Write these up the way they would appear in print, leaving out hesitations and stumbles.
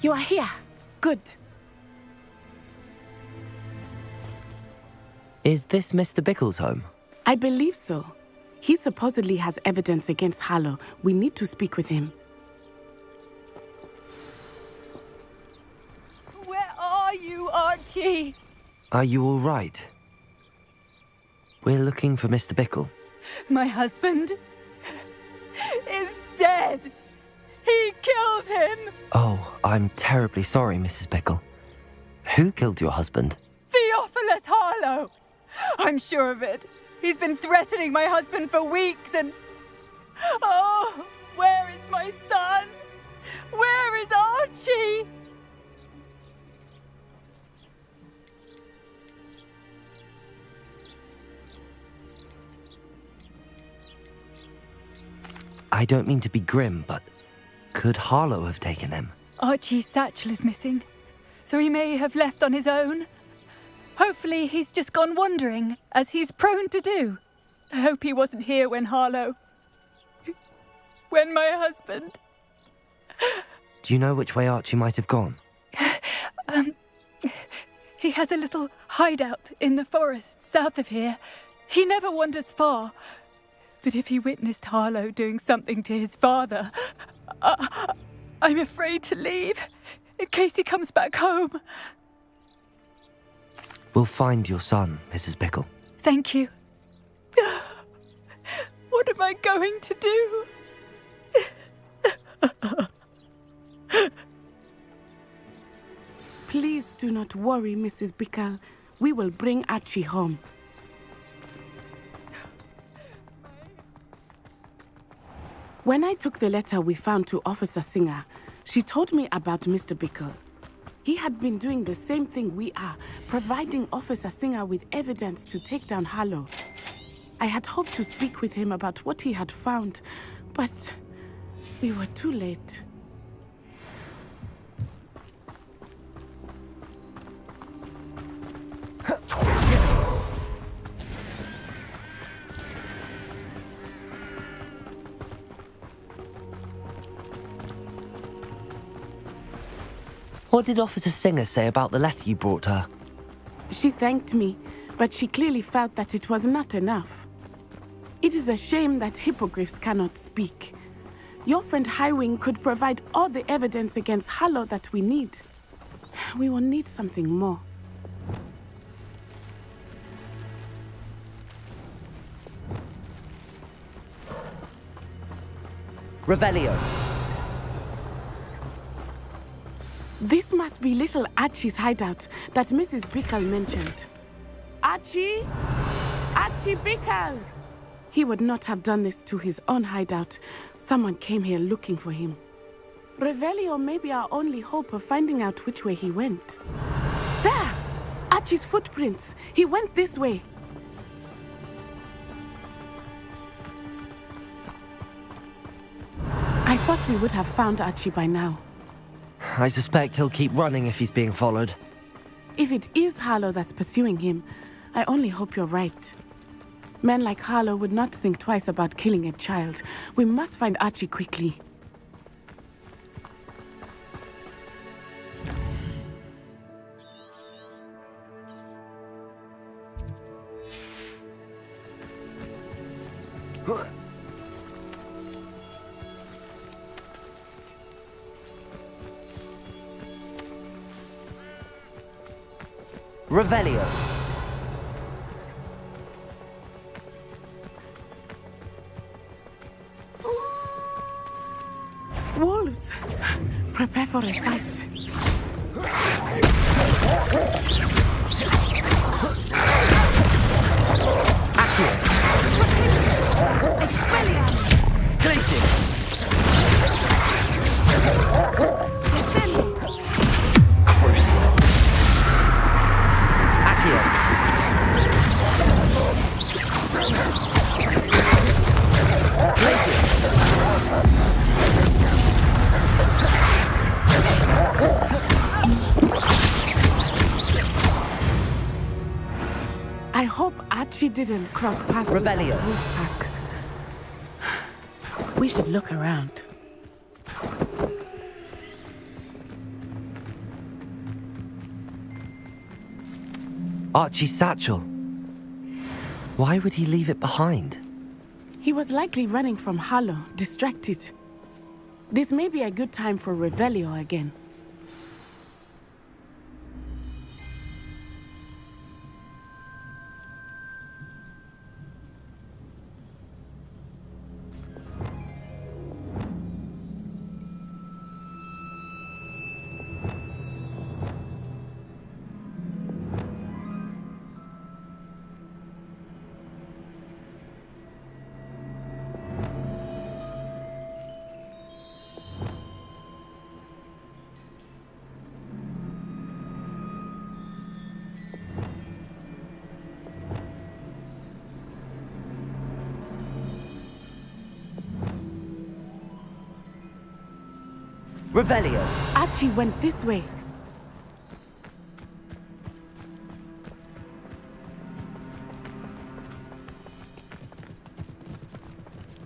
You are here. Good. Is this Mr. Bickle's home? I believe so. He supposedly has evidence against Harlow. We need to speak with him. Where are you, Archie? Are you all right? We're looking for Mr. Bickle. My husband is dead. He killed him. Oh, I'm terribly sorry, Mrs. Bickle. Who killed your husband? Theophilus Harlow. I'm sure of it. He's been threatening my husband for weeks and... Oh, where is my son? Where is Archie? I don't mean to be grim, but could Harlow have taken him? Archie's satchel is missing, so he may have left on his own. Hopefully he's just gone wandering, as he's prone to do. I hope he wasn't here when when my husband... Do you know which way Archie might have gone? He has a little hideout in the forest south of here. He never wanders far. But if he witnessed Harlow doing something to his father, I'm afraid to leave, in case he comes back home. We'll find your son, Mrs. Bickle. Thank you. What am I going to do? Please do not worry, Mrs. Bickle. We will bring Archie home. When I took the letter we found to Officer Singer, she told me about Mr. Bickle. He had been doing the same thing we are, providing Officer Singer with evidence to take down Harlow. I had hoped to speak with him about what he had found, but we were too late. What did Officer Singer say about the letter you brought her? She thanked me, but she clearly felt that it was not enough. It is a shame that hippogriffs cannot speak. Your friend Highwing could provide all the evidence against Harlow that we need. We will need something more. Revelio. This must be little Archie's hideout that Mrs. Bickle mentioned. Archie? Archie Bickle! He would not have done this to his own hideout. Someone came here looking for him. Revelio may be our only hope of finding out which way he went. There! Archie's footprints. He went this way. I thought we would have found Archie by now. I suspect he'll keep running if he's being followed. If it is Harlow that's pursuing him, I only hope you're right. Men like Harlow would not think twice about killing a child. We must find Archie quickly. Revelio. Wolves! Prepare for a fight. Accio. Glacius. Crucial. Accio. Glacius. I hope Archie didn't cross paths with the Revelio. wolf pack. We should look around. Archie's satchel. Why would he leave it behind? He was likely running from Harlow, distracted. This may be a good time for Revelio again. Revelio! Archie went this way.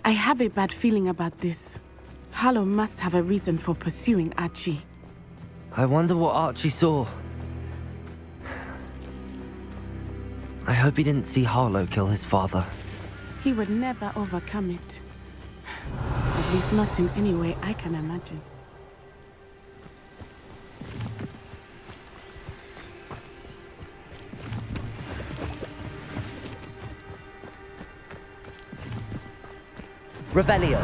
I have a bad feeling about this. Harlow must have a reason for pursuing Archie. I wonder what Archie saw. I hope he didn't see Harlow kill his father. He would never overcome it. At least not in any way I can imagine. Revelio!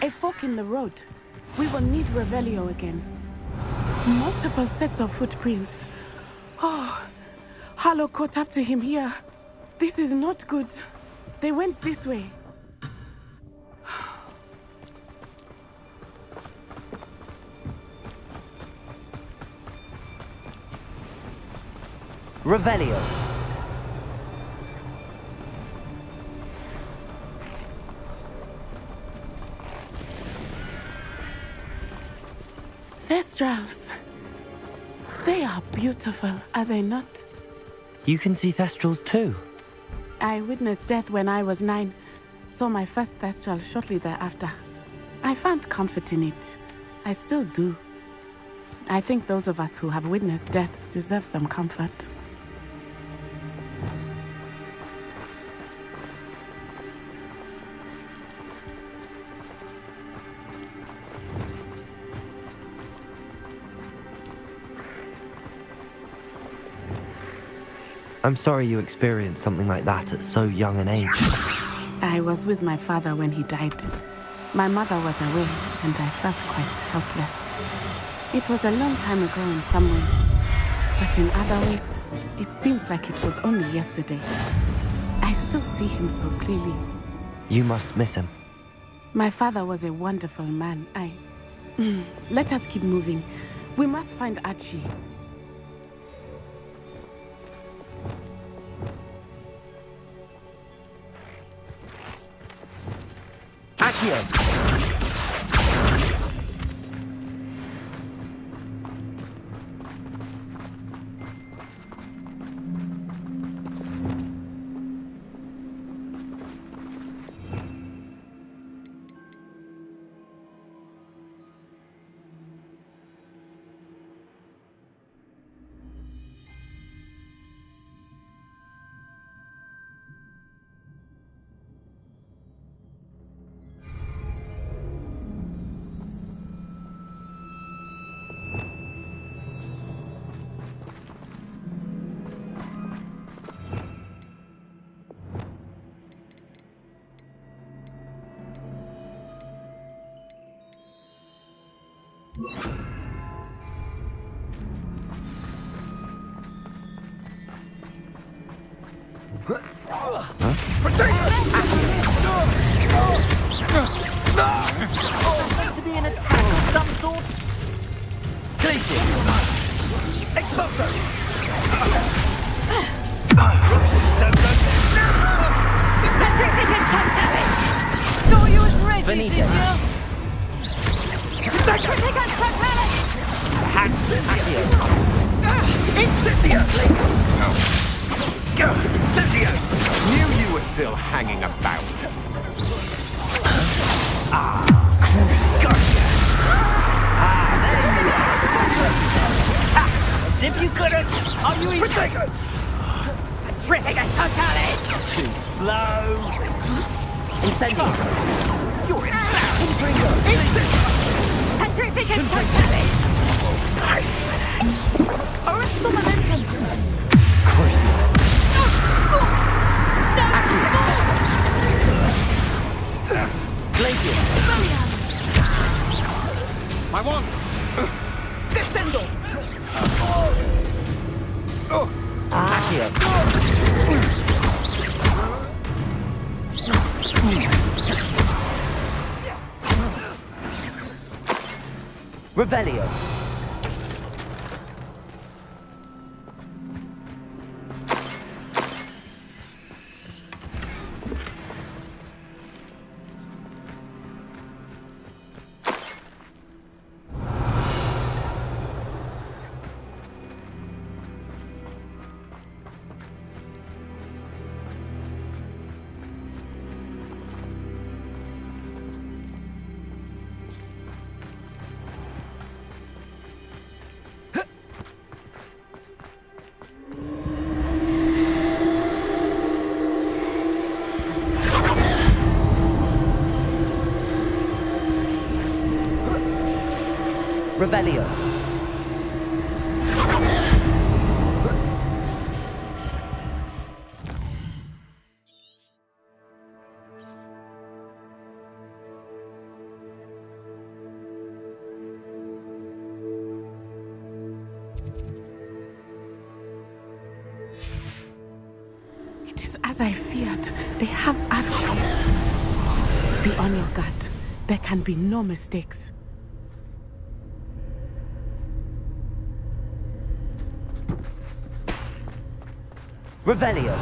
A fork in the road. We will need Revelio again. Multiple sets of footprints. Oh, Harlow caught up to him here. This is not good. They went this way. Revelio! Thestrals. They are beautiful, are they not? You can see Thestrals too. I witnessed death when I was 9. Saw my first Thestral shortly thereafter. I found comfort in it. I still do. I think those of us who have witnessed death deserve some comfort. I'm sorry you experienced something like that at so young an age. I was with my father when he died. My mother was away, and I felt quite helpless. It was a long time ago in some ways, but in other ways, it seems like it was only yesterday. I still see him so clearly. You must miss him. My father was a wonderful man. Let us keep moving. We must find Archie. Accio! To be an attack of some sort? Glacius! Expulso! The trinket is totality! Thought you was ready, Benita. did you? The trinket is totality! Accio! Incendio! Incendio! Knew you were still hanging about. Protego! Petrificus totalis! Too slow. Incendio. You're in Confringo! Incendio! Petrificus totalis! Arresto momentum. Crucio. Glacius. I want. Descendo! Accio. Revelio. Revelio. It is as I feared. They have Archie. Be on your guard. There can be no mistakes. Revelio.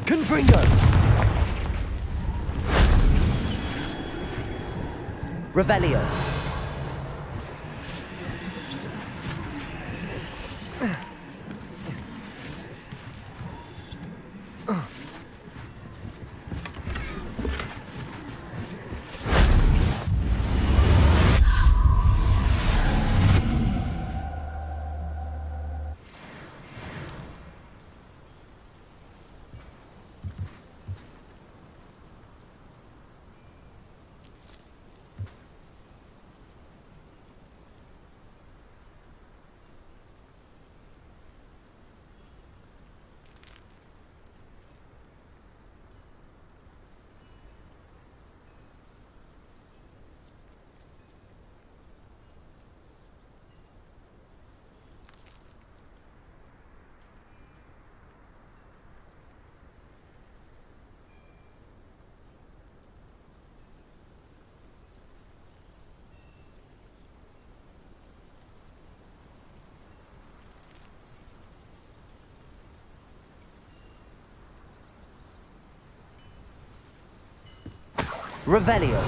Confringo. Revelio. Revelio.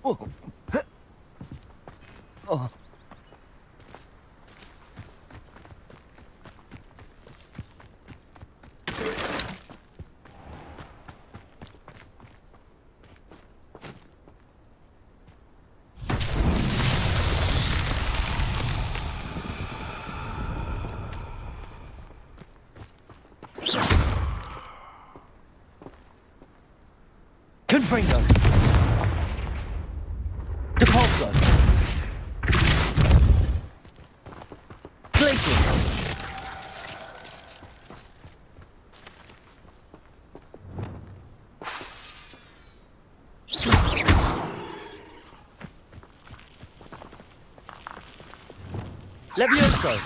Oh. Oh. Confringo. Depulso. Glacius. Levioso.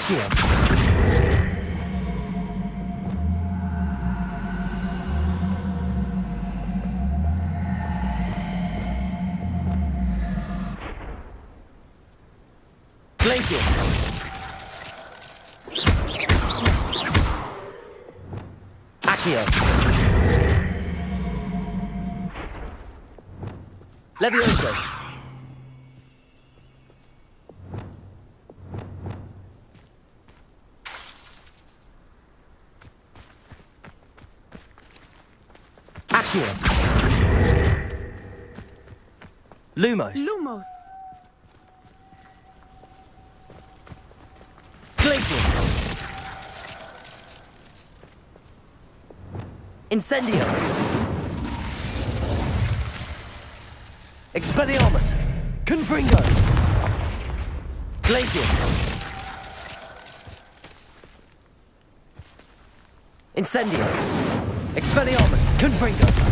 Accio. Glacius. Accio. Levioso. Accio. Lumos. Lumos. Glacius. Incendio. Expelliarmus. Confringo. Glacius. Incendio. Expelliarmus. Confringo.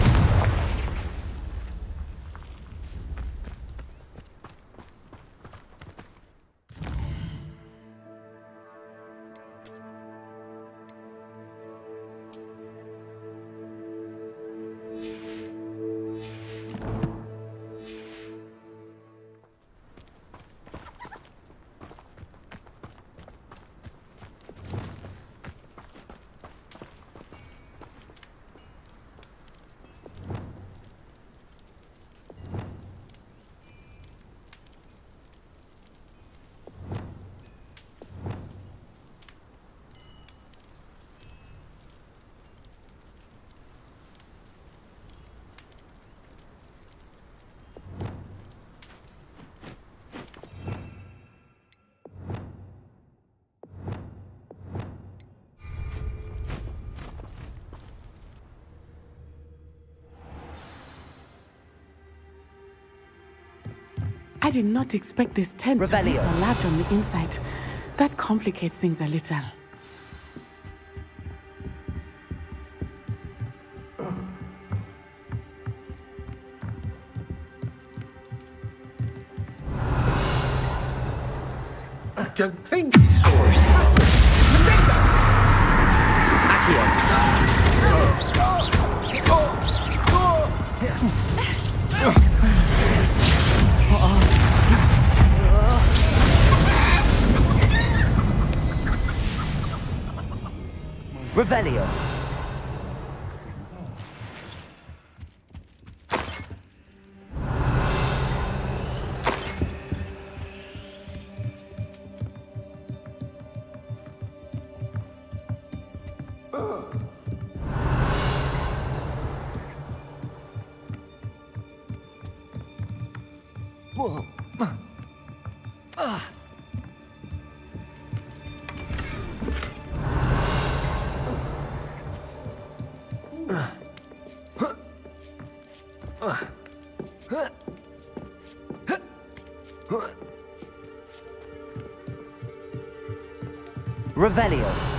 I did not expect this tent to be Revelio. so large on the inside. That complicates things a little. I don't think he saw us. Accio. Revelio. Whoa. Revelio.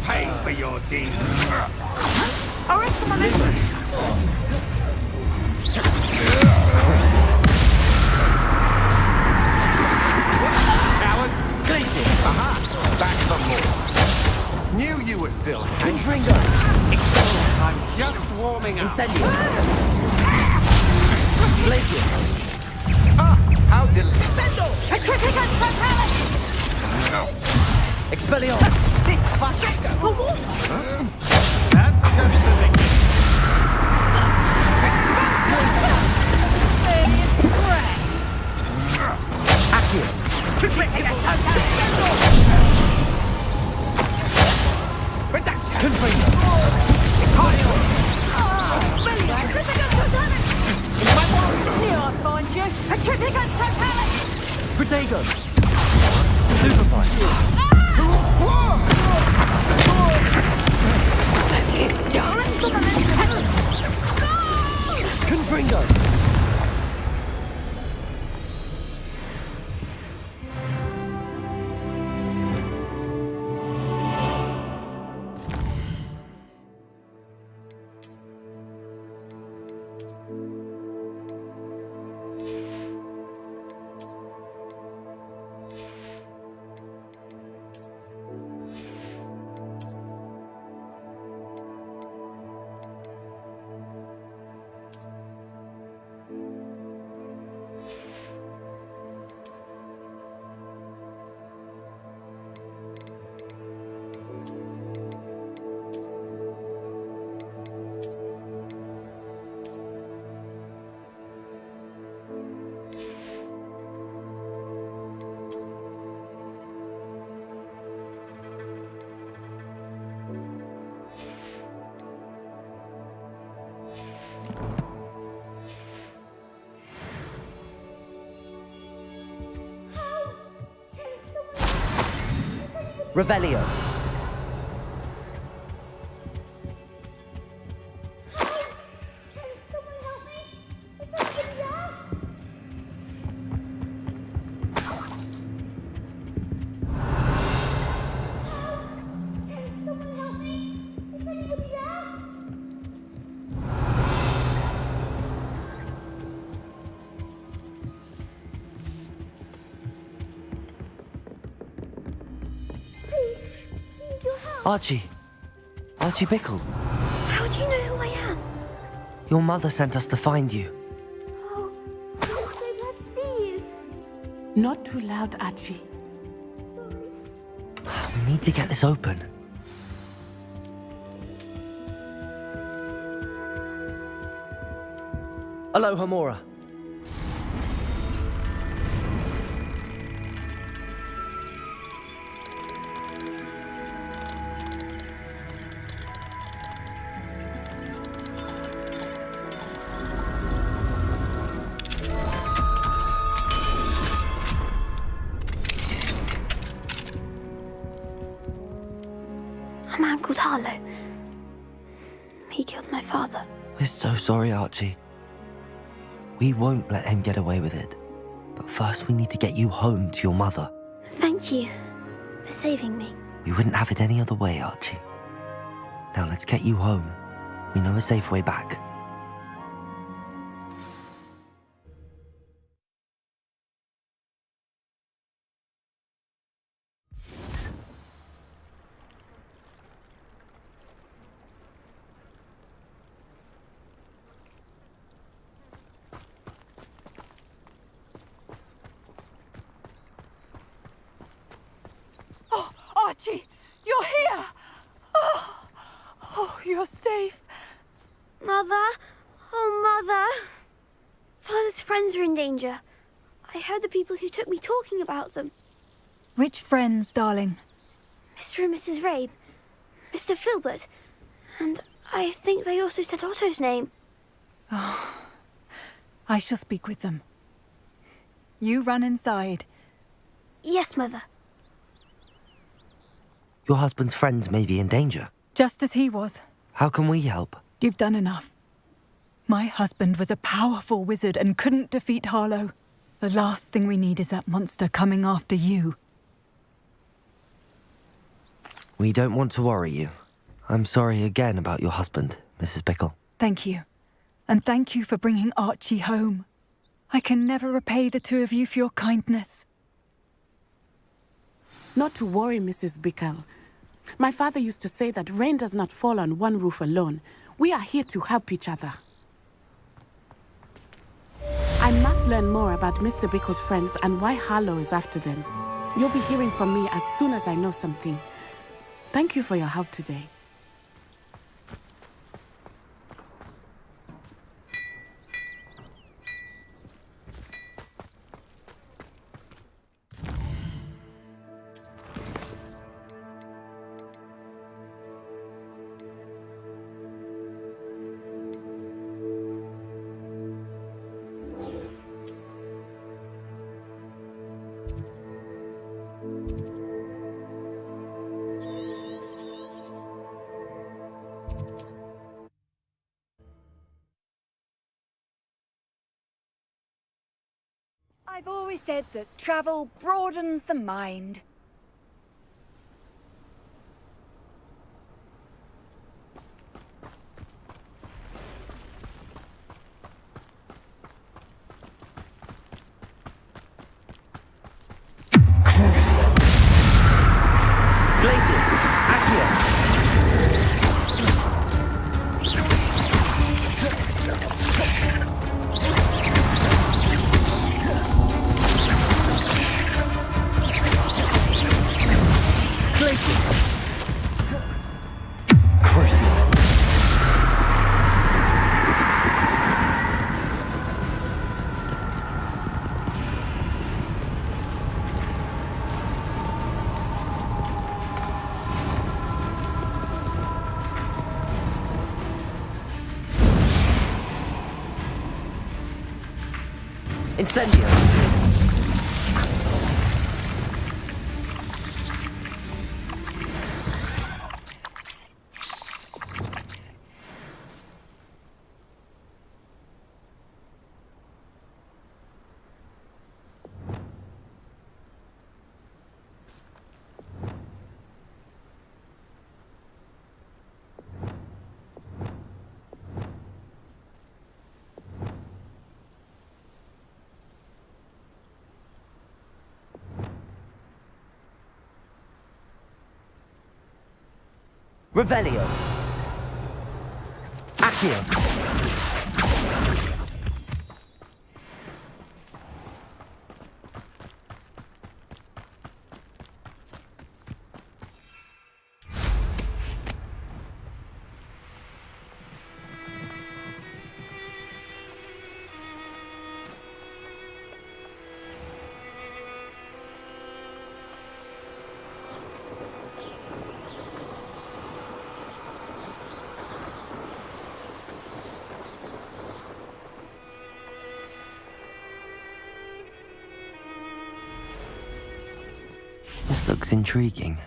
Pay for your deeds. Coward. Glacius! Aha! Back for more. Knew you were still hanging. Confringo! Expel! I'm just warming up. Incendio! Glacius! Ah, how delicious. Petrificus totalis! Expelliarmus! That's something. Accio! Confringo! Here I find you! Petrificus totalis! Protego! Stupefy! Confringo! Revelio! Archie! Archie Bickle! How do you know who I am? Your mother sent us to find you. Oh, I'm so glad to see you. Not too loud, Archie. We need to get this open. Aloha, Mora. A man called Harlow. He killed my father. We're so sorry, Archie. We won't let him get away with it. But first we need to get you home to your mother. Thank you for saving me. We wouldn't have it any other way, Archie. Now let's get you home. We know a safe way back. Archie, you're here! Oh, you're safe. Mother? Oh, Mother. Father's friends are in danger. I heard the people who took me talking about them. Which friends, darling? Mr. and Mrs. Rabe. Mr. Filbert. And I think they also said Otto's name. I shall speak with them. You run inside. Yes, Mother. Your husband's friends may be in danger. Just as he was. How can we help? You've done enough. My husband was a powerful wizard and couldn't defeat Harlow. The last thing we need is that monster coming after you. We don't want to worry you. I'm sorry again about your husband, Mrs. Bickle. Thank you. And thank you for bringing Archie home. I can never repay the two of you for your kindness. Not to worry, Mrs. Bickle. My father used to say that rain does not fall on one roof alone. We are here to help each other. I must learn more about Mr. Bickle's friends and why Harlow is after them. You'll be hearing from me as soon as I know something. Thank you for your help today. I've always said that travel broadens the mind. Glaciers! Accio! Incendio! Revelio! Accio! This looks intriguing.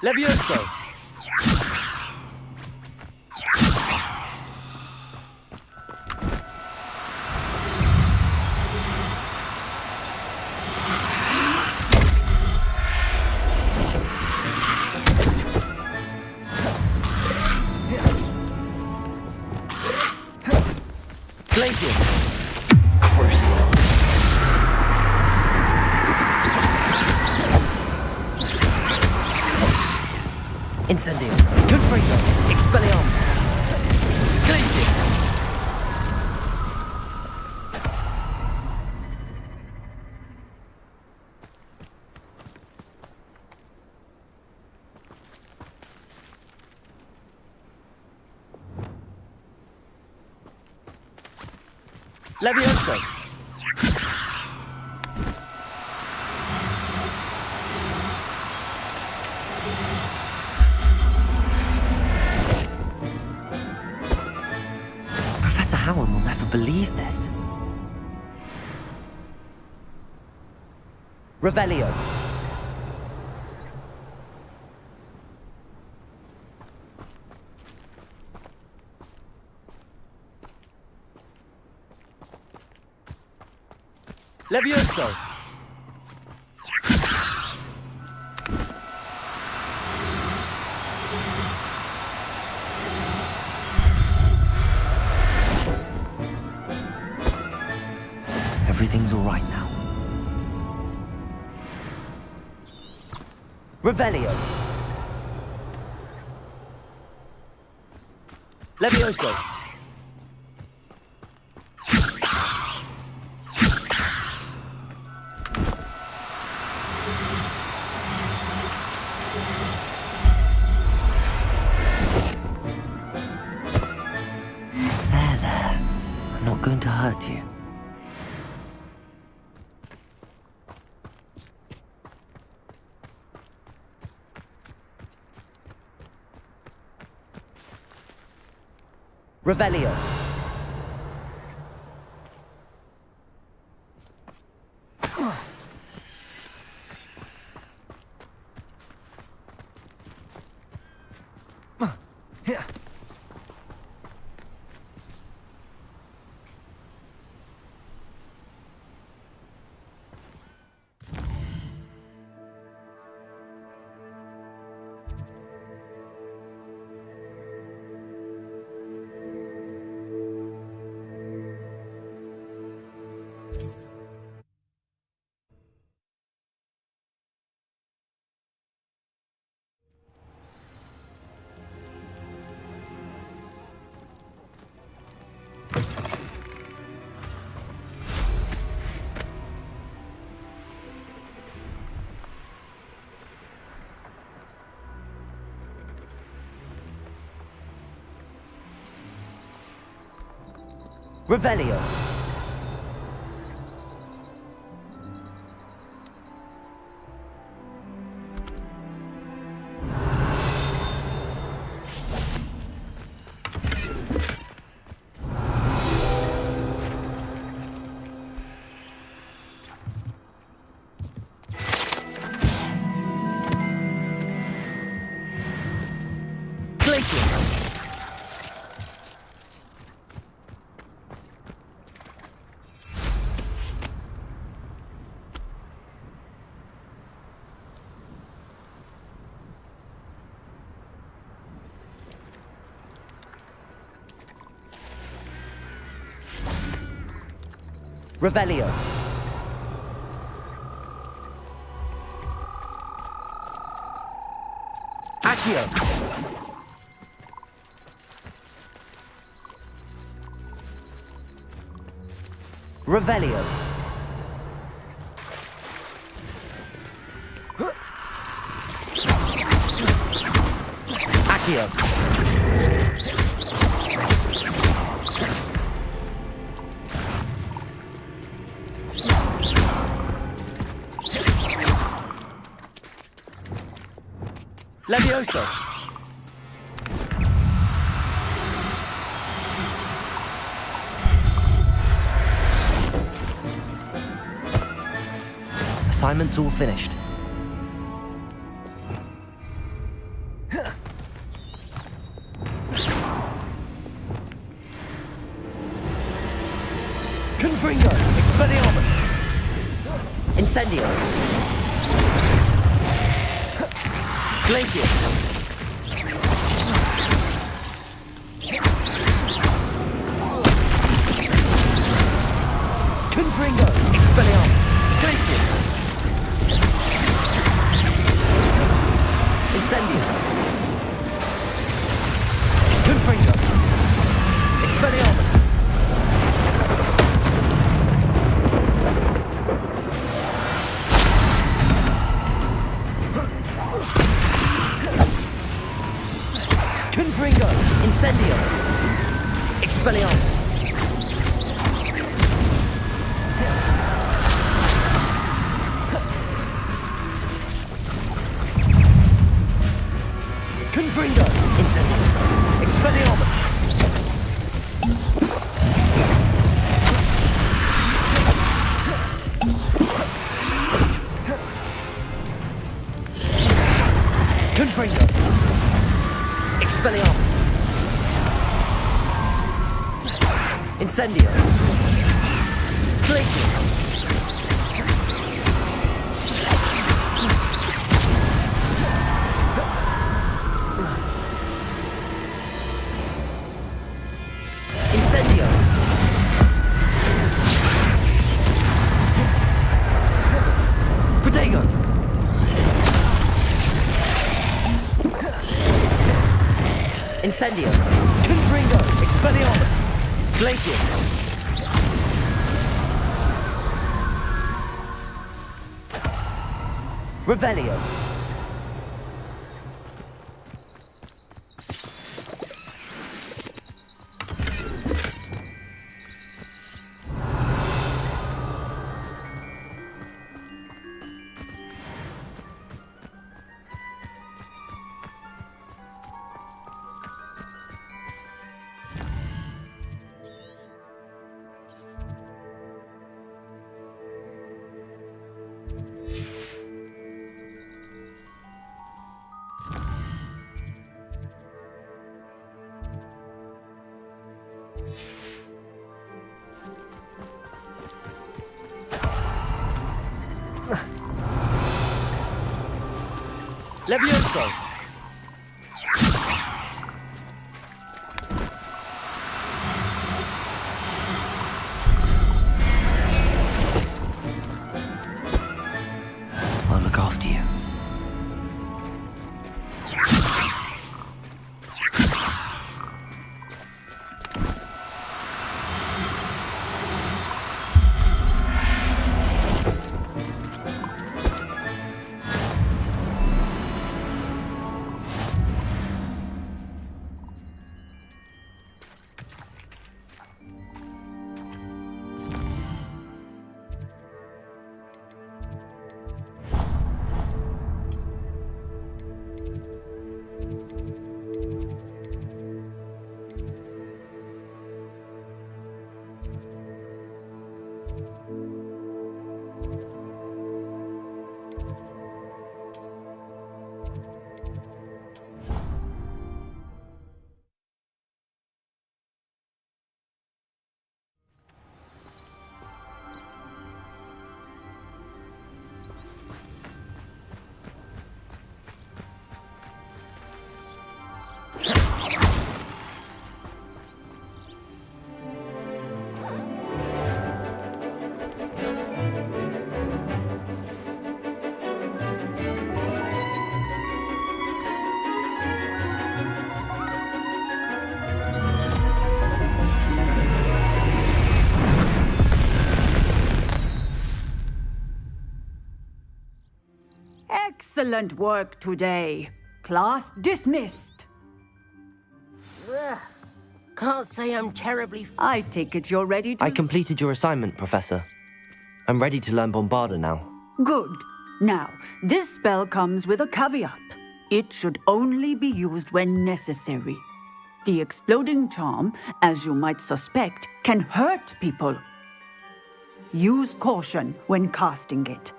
Levioso! Glacius! Crucial! Incendio! Confringo! Expelliarmus! Glacius! Levioso! believe this. Revelio. Levioso. Everything's all right now. Revelio. Levioso. There. I'm not going to hurt you. Revelio. Revelio. Revelio. Accio. Revelio. Accio. Levioso. Assignment's all finished. Confringo. Expelliarmus. Incendio. Glacius. Confringo. Expelliarmus. Glacius. Incendio. Confringo. Expelliarmus. Confringo. Incendio. Expelliarmus. Confringo. Incendio. Expelliarmus. Confringo. Expelliarmus. Incendio. Glacius. Incendio. Protego. Incendio. Confringo. Expelliarmus. Glacius. Revelio. Levioso. I'll look after you. Excellent work today. Class dismissed. Can't say I'm terribly... I take it you're ready to... I completed your assignment, Professor. I'm ready to learn Bombarda now. Good. Now, this spell comes with a caveat. It should only be used when necessary. The exploding charm, as you might suspect, can hurt people. Use caution when casting it.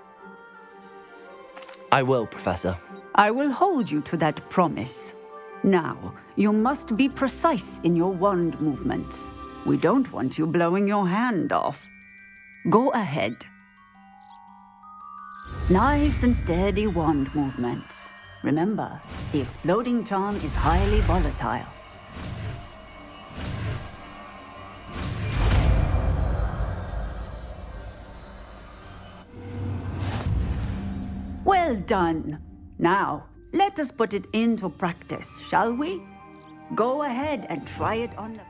I will, Professor. I will hold you to that promise. Now, you must be precise in your wand movements. We don't want you blowing your hand off. Go ahead. Nice and steady wand movements. Remember, the exploding charm is highly volatile. Well done. Now, let us put it into practice, shall we? Go ahead and try it on the...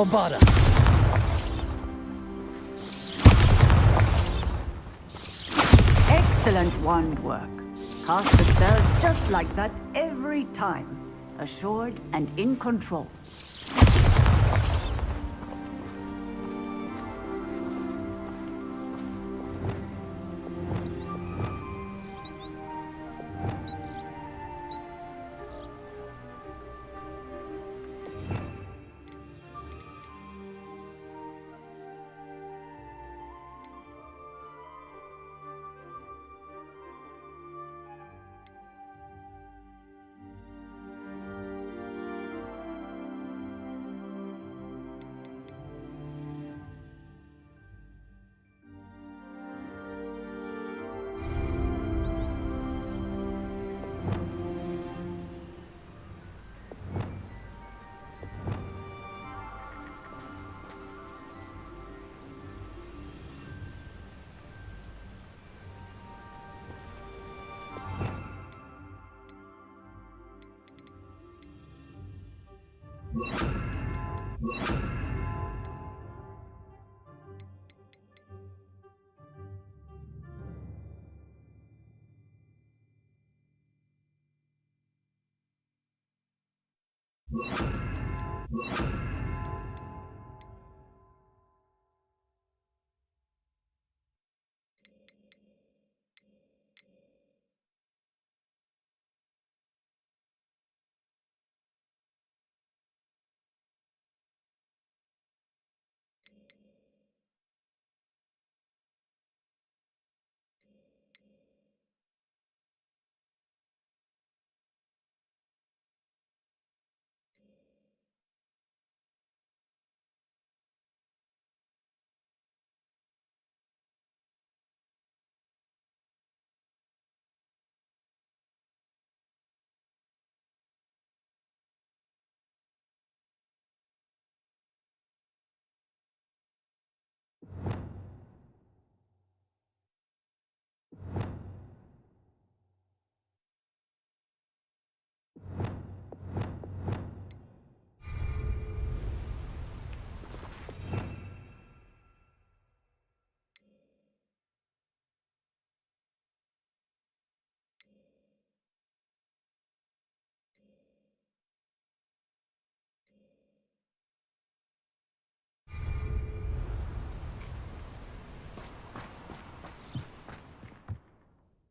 Bombada! Excellent wand work. Cast the spell just like that every time. Assured and in control.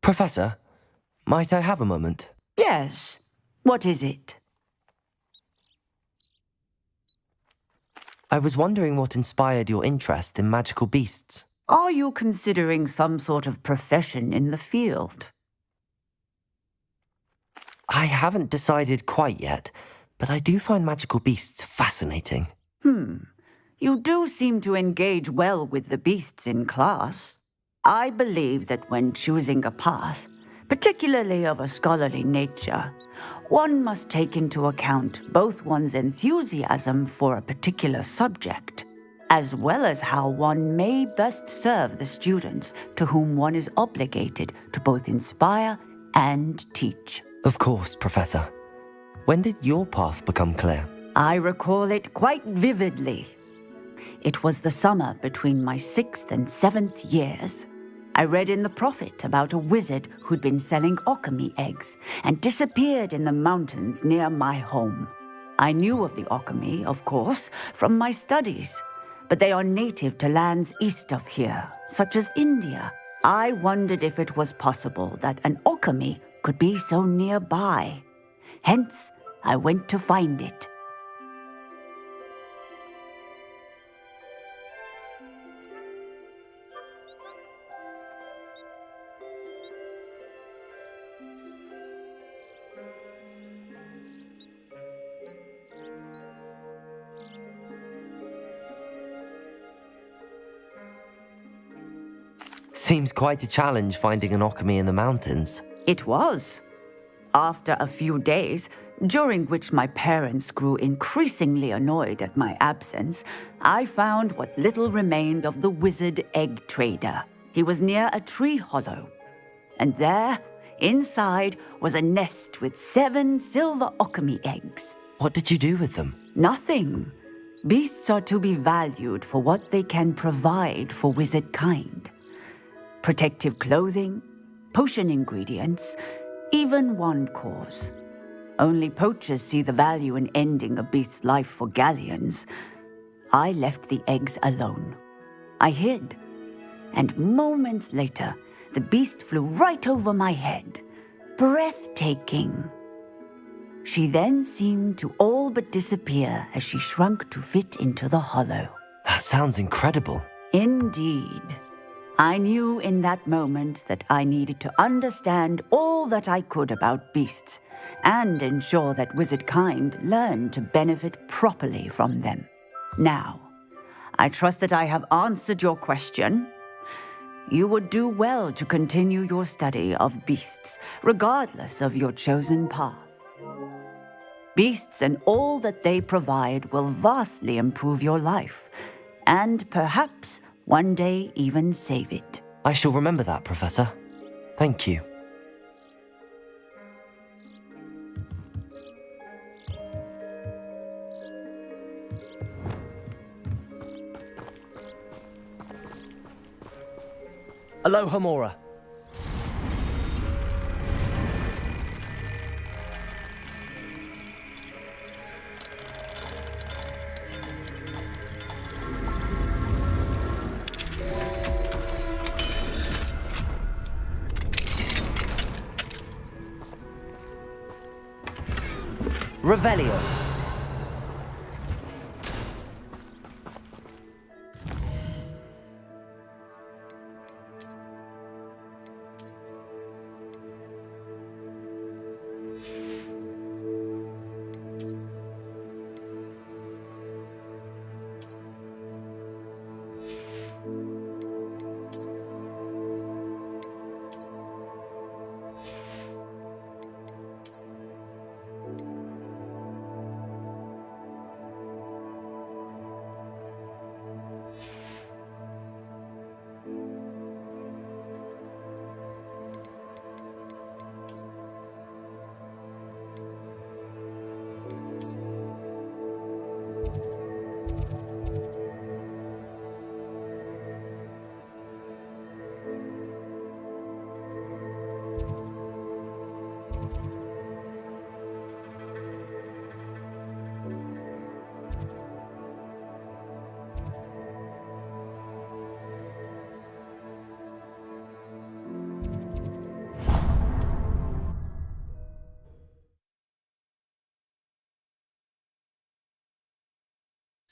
Professor, might I have a moment? Yes. What is it? I was wondering what inspired your interest in magical beasts. Are you considering some sort of profession in the field? I haven't decided quite yet, but I do find magical beasts fascinating. You do seem to engage well with the beasts in class. I believe that when choosing a path, particularly of a scholarly nature, one must take into account both one's enthusiasm for a particular subject, as well as how one may best serve the students to whom one is obligated to both inspire and teach. Of course, Professor. When did your path become clear? I recall it quite vividly. It was the summer between my 6th and 7th years. I read in the Prophet about a wizard who'd been selling okami eggs and disappeared in the mountains near my home. I knew of the okami, of course, from my studies, but they are native to lands east of here, such as India. I wondered if it was possible that an okami could be so nearby. Hence, I went to find it. Seems quite a challenge finding an okami in the mountains. It was. After a few days, during which my parents grew increasingly annoyed at my absence, I found what little remained of the wizard egg trader. He was near a tree hollow. And there, inside, was a nest with 7 silver okami eggs. What did you do with them? Nothing. Beasts are to be valued for what they can provide for wizard kind. Protective clothing, potion ingredients, even wand cores. Only poachers see the value in ending a beast's life for galleons. I left the eggs alone. I hid, and moments later, the beast flew right over my head. Breathtaking. She then seemed to all but disappear as she shrunk to fit into the hollow. That sounds incredible. Indeed. I knew in that moment that I needed to understand all that I could about beasts and ensure that wizard kind learned to benefit properly from them. Now, I trust that I have answered your question. You would do well to continue your study of beasts, regardless of your chosen path. Beasts and all that they provide will vastly improve your life, and perhaps one day even save it. I shall remember that, Professor. Thank you. Aloha, Mora. Revelio.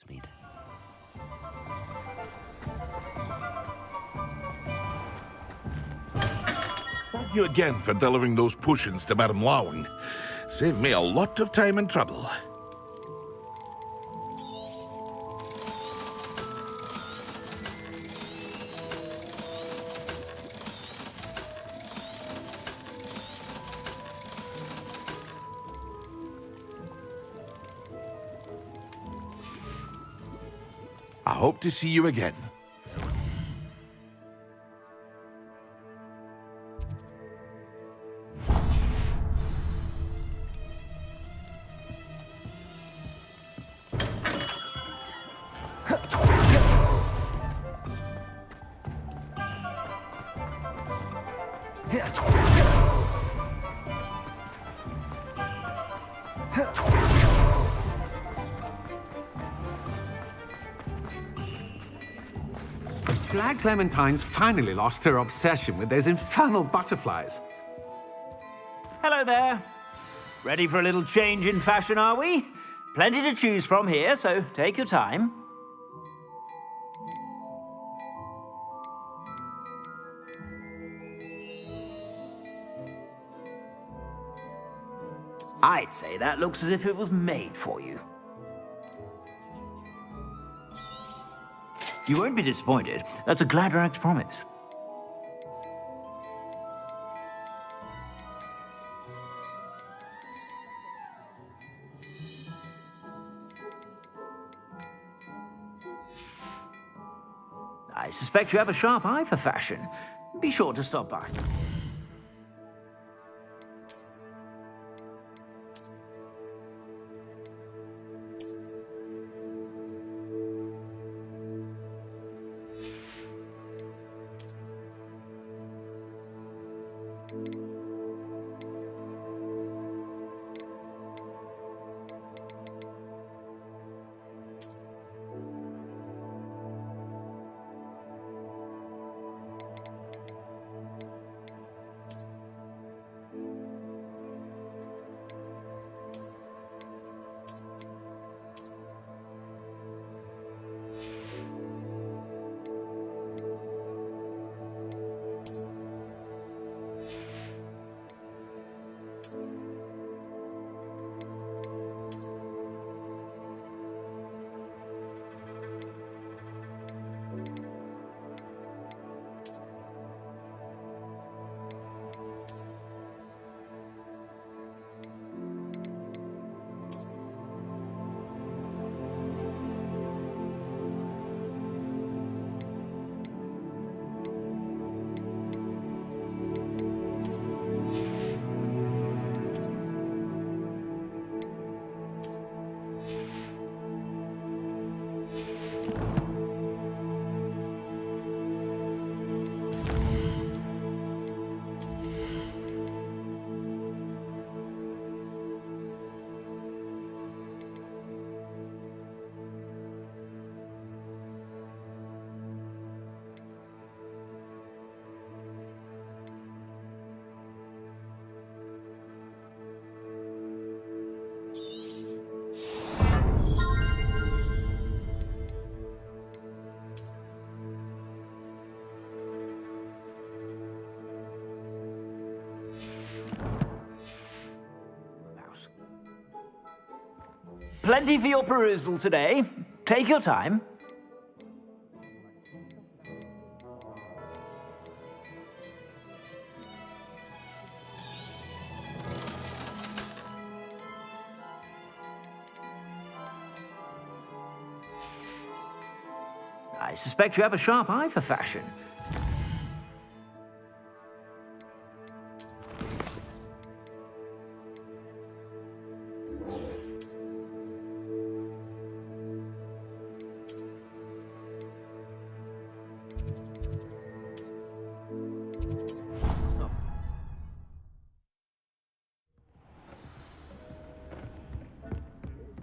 Speed. Thank you again for delivering those potions to Madame Lawing. Saved me a lot of time and trouble. I hope to see you again. Glad Clementine's finally lost her obsession with those infernal butterflies. Hello there. Ready for a little change in fashion, are we? Plenty to choose from here, so take your time. I'd say that looks as if it was made for you. You won't be disappointed. That's a Gladrag's promise. I suspect you have a sharp eye for fashion. Be sure to stop by. Plenty for your perusal today. Take your time. I suspect you have a sharp eye for fashion.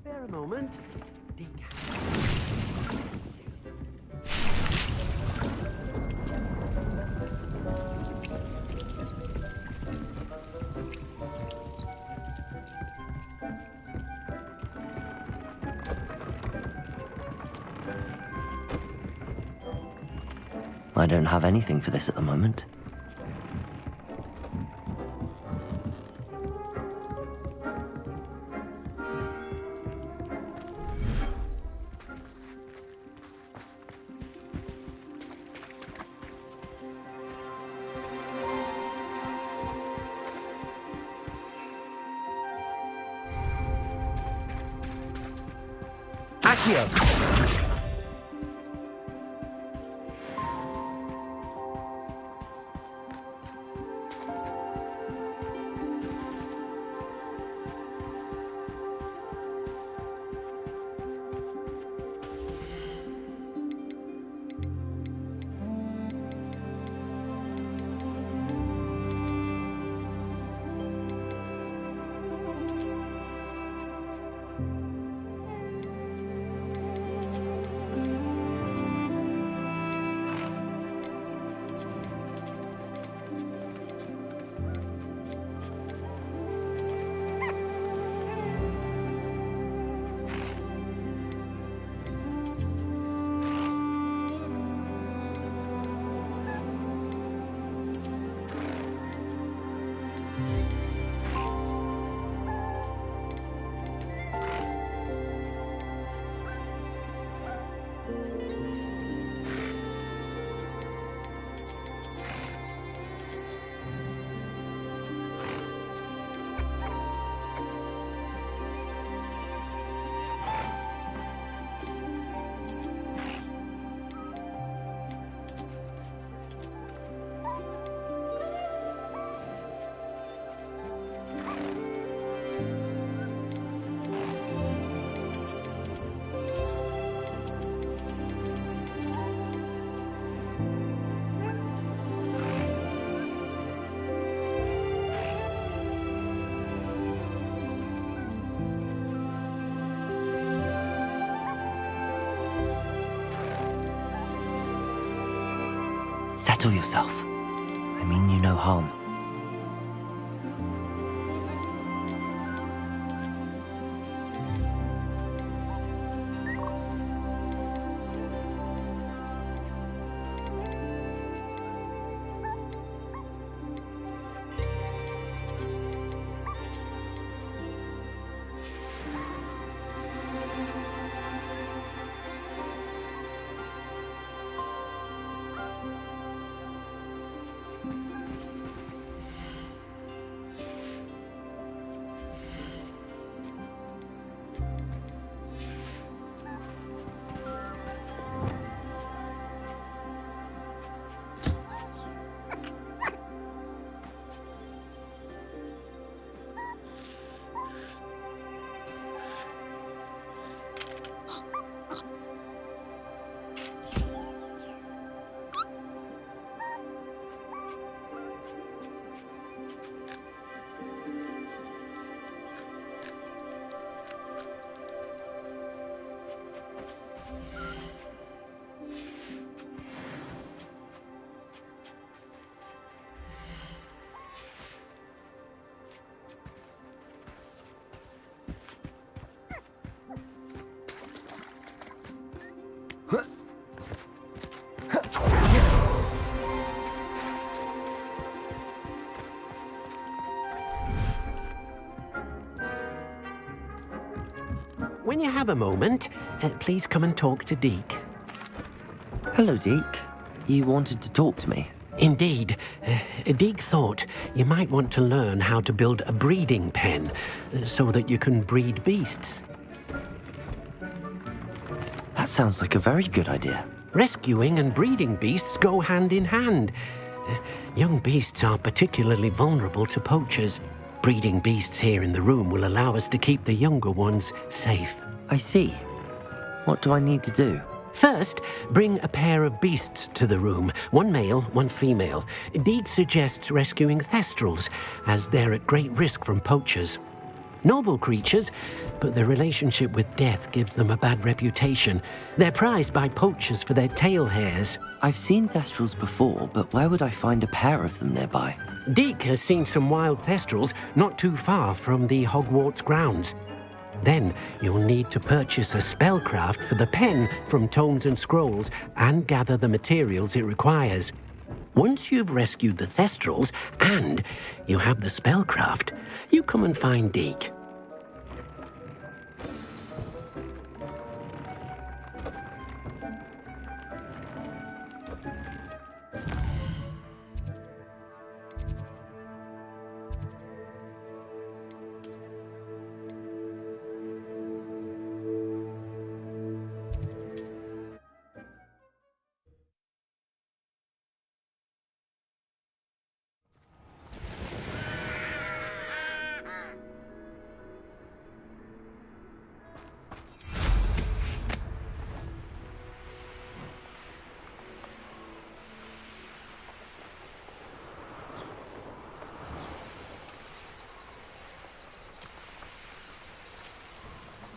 Spare a moment. I don't have anything for this at the moment. Accio! Settle yourself. I mean you no harm. When you have a moment, please come and talk to Deke. Hello, Deke. You wanted to talk to me? Indeed. Deke thought you might want to learn how to build a breeding pen so that you can breed beasts. That sounds like a very good idea. Rescuing and breeding beasts go hand in hand. Young beasts are particularly vulnerable to poachers. Breeding beasts here in the room will allow us to keep the younger ones safe. I see. What do I need to do? First, bring a pair of beasts to the room. One male, one female. Deke suggests rescuing thestrals, as they're at great risk from poachers. Noble creatures, but their relationship with death gives them a bad reputation. They're prized by poachers for their tail hairs. I've seen thestrals before, but where would I find a pair of them nearby? Deke has seen some wild thestrals not too far from the Hogwarts grounds. Then you'll need to purchase a spellcraft for the pen from Tomes and Scrolls and gather the materials it requires. Once you've rescued the thestrals and you have the spellcraft, you come and find Deke.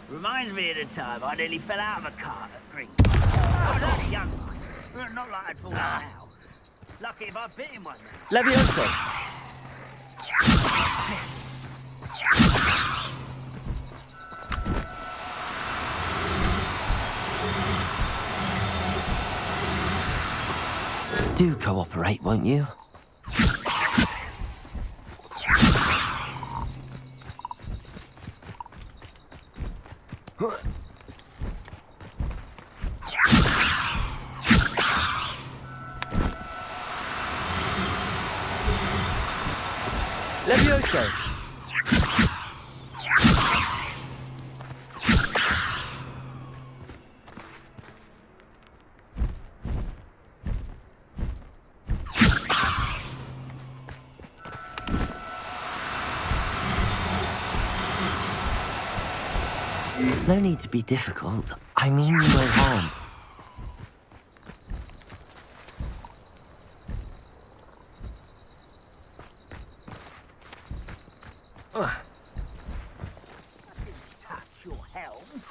Reminds me of the time I nearly fell out of a cart at Green. I was only young, not like I'd fallen now. Lucky if I bit in one. Levioso! Do cooperate, won't you? Levioso! No need to be difficult. I mean no harm.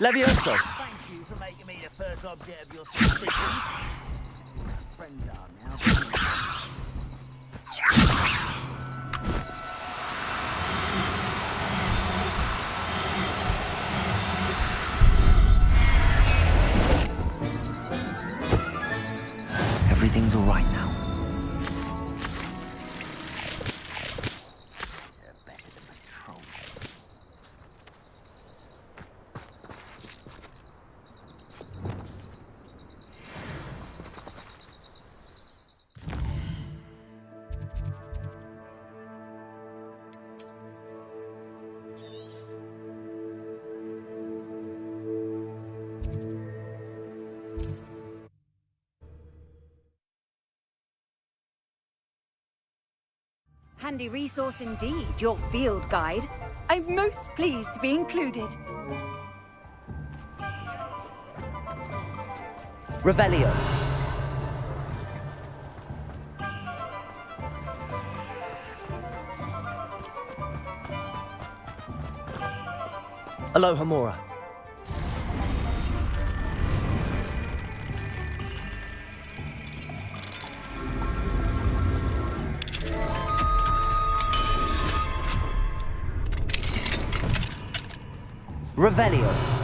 Levioso! Thank you for making me the first object of your suspicions. Friends are now. handy resource indeed, your field guide. I'm most pleased to be included. Revelio. Aloha Mora. Revelio.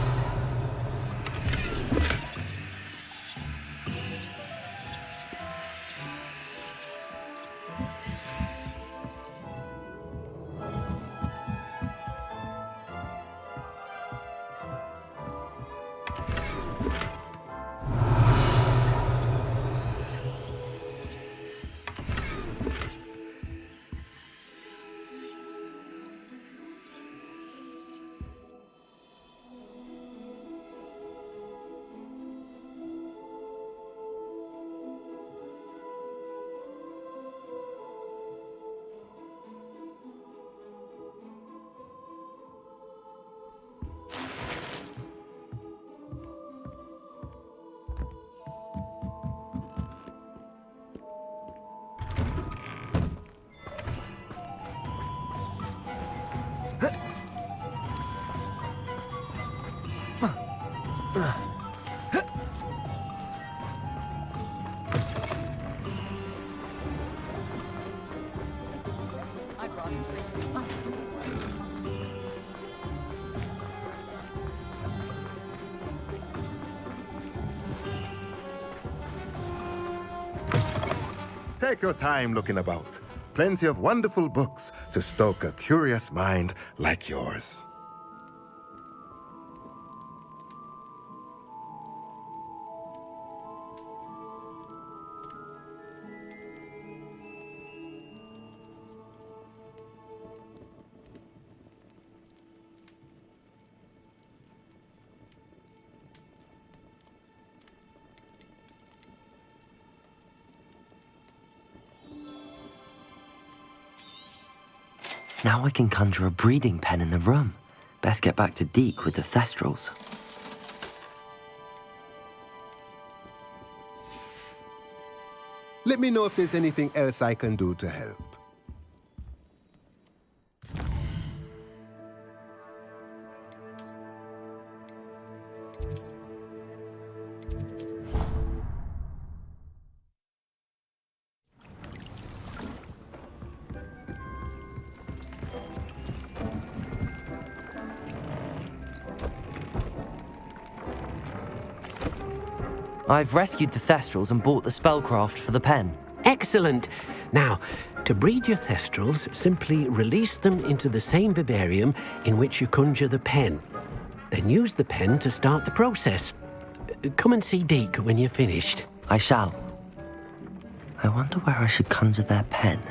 Take your time looking about. Plenty of wonderful books to stoke a curious mind like yours. Now I can conjure a breeding pen in the room. Best get back to Deke with the Thestrals. Let me know if there's anything else I can do to help. I've rescued the Thestrals and bought the spellcraft for the pen. Excellent. Now, to breed your Thestrals, simply release them into the same vivarium in which you conjure the pen. Then use the pen to start the process. Come and see Deke when you're finished. I shall. I wonder where I should conjure their pen.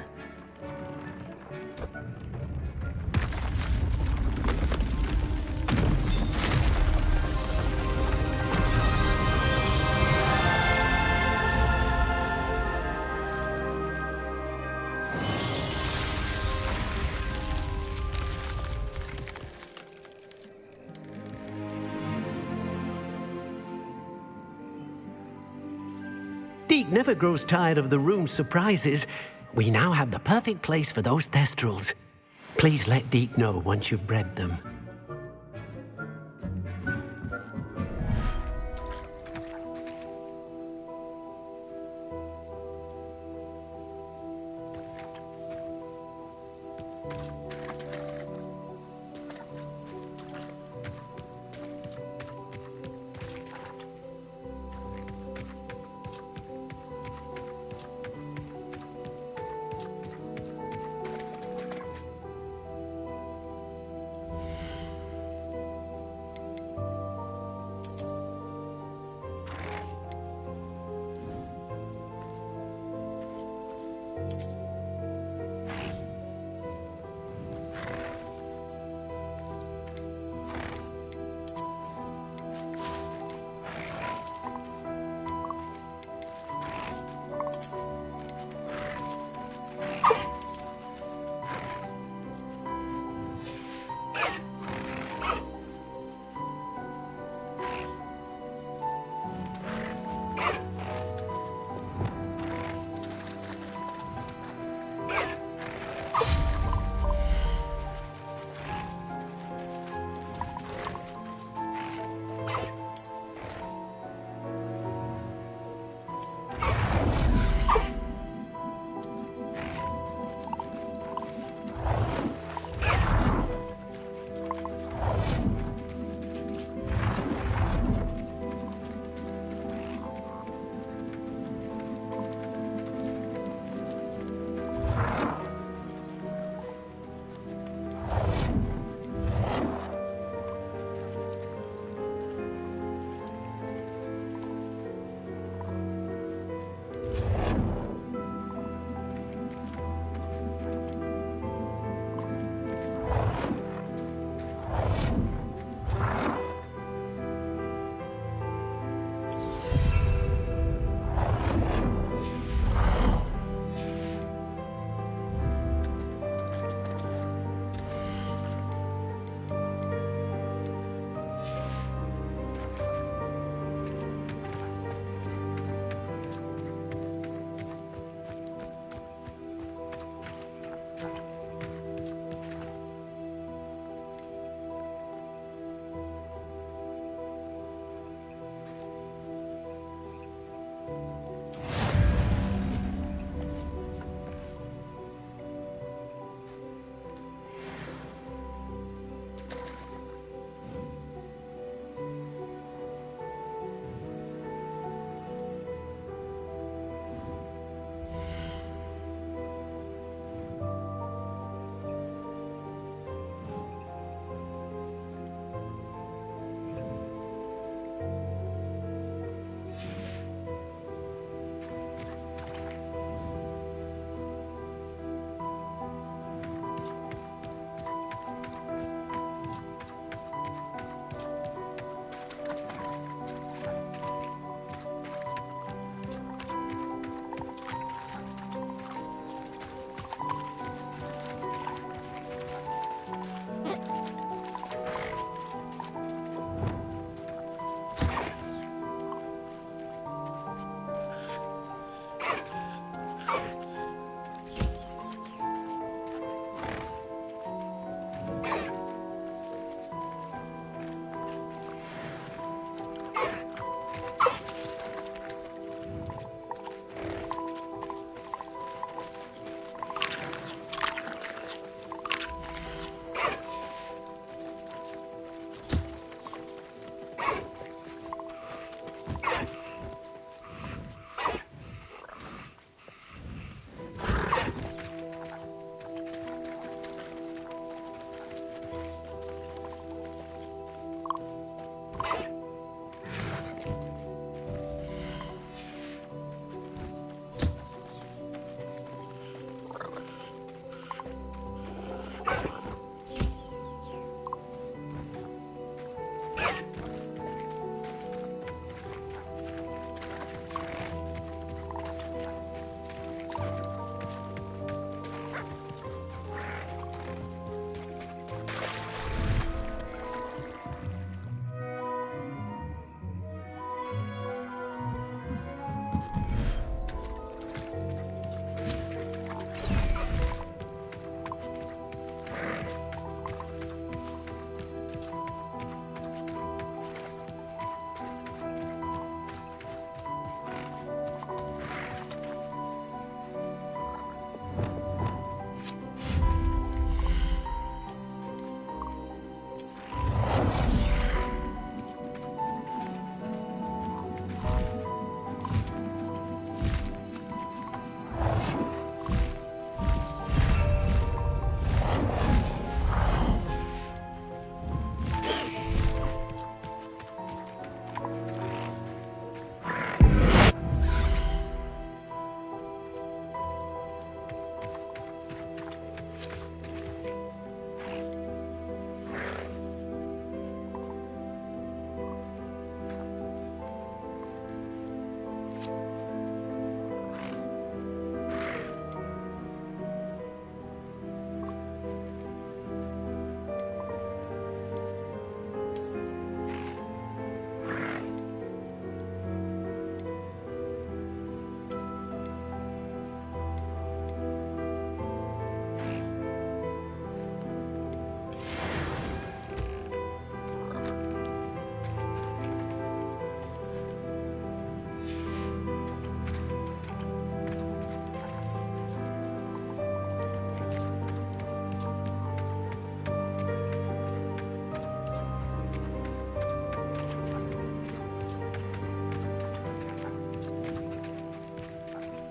Deke never grows tired of the room's surprises. We now have the perfect place for those Thestrals. Please let Deke know once you've bred them.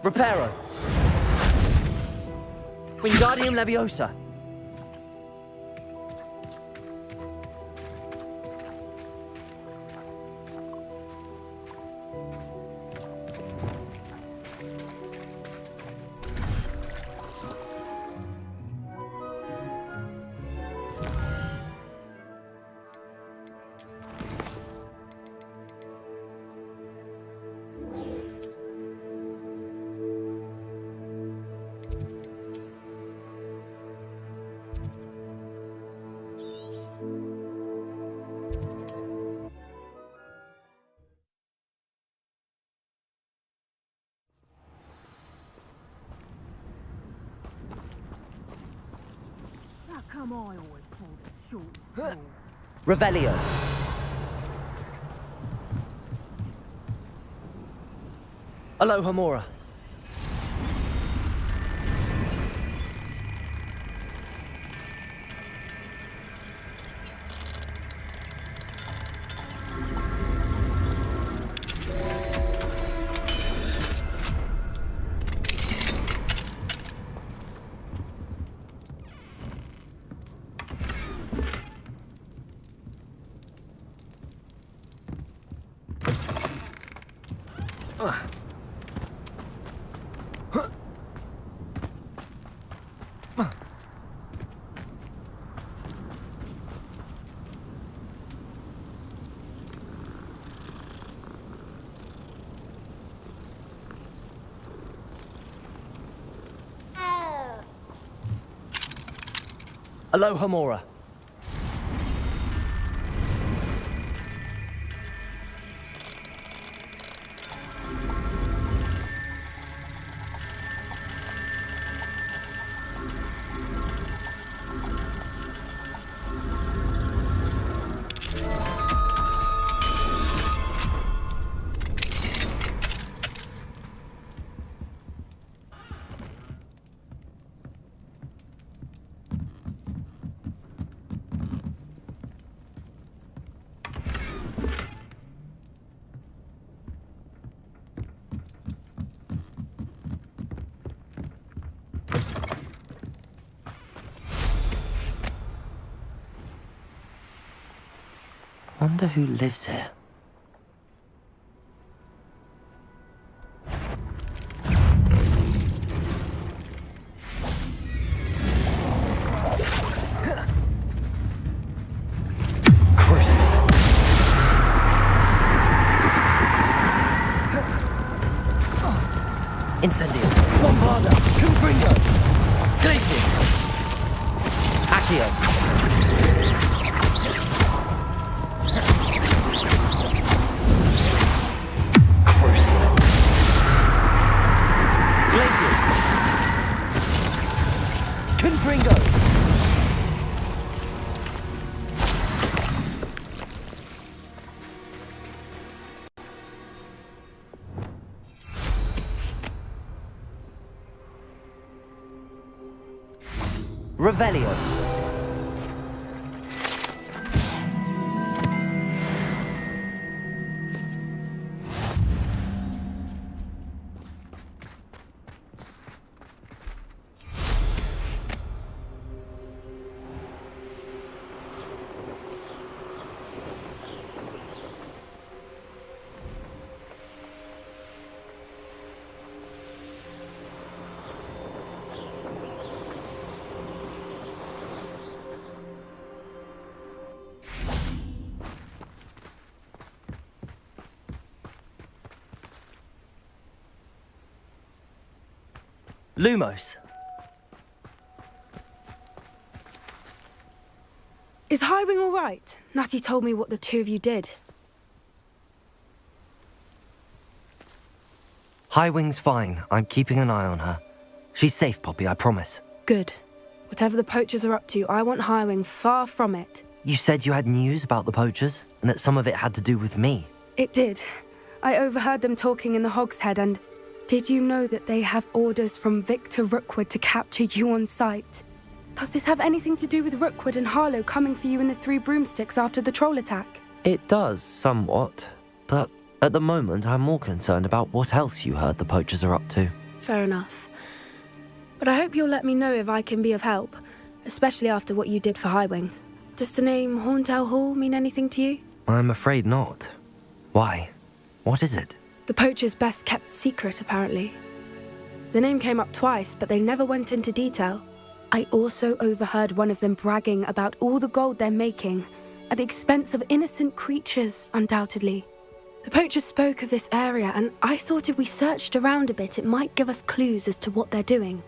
Reparo. Wingardium Leviosa. Come on, I always pulled it short. Revelio. Alohomora. Alohomora. Wonder who lives here. Confringo! Glacius! Accio! Crucial! Glacius! Confringo! Revelio. Lumos. Is Highwing all right? Natty told me what the two of you did. Highwing's fine. I'm keeping an eye on her. She's safe, Poppy, I promise. Good. Whatever the poachers are up to, I want Highwing far from it. You said you had news about the poachers, and that some of it had to do with me. It did. I overheard them talking in the Hogshead, and did you know that they have orders from Victor Rookwood to capture you on sight? Does this have anything to do with Rookwood and Harlow coming for you in the Three Broomsticks after the troll attack? It does, somewhat. But at the moment, I'm more concerned about what else you heard the poachers are up to. Fair enough. But I hope you'll let me know if I can be of help, especially after what you did for Highwing. Does the name Horntail Hall mean anything to you? I'm afraid not. Why? What is it? The poacher's best kept secret, apparently. The name came up twice, but they never went into detail. I also overheard one of them bragging about all the gold they're making, at the expense of innocent creatures, undoubtedly. The poacher spoke of this area, and I thought if we searched around a bit, it might give us clues as to what they're doing.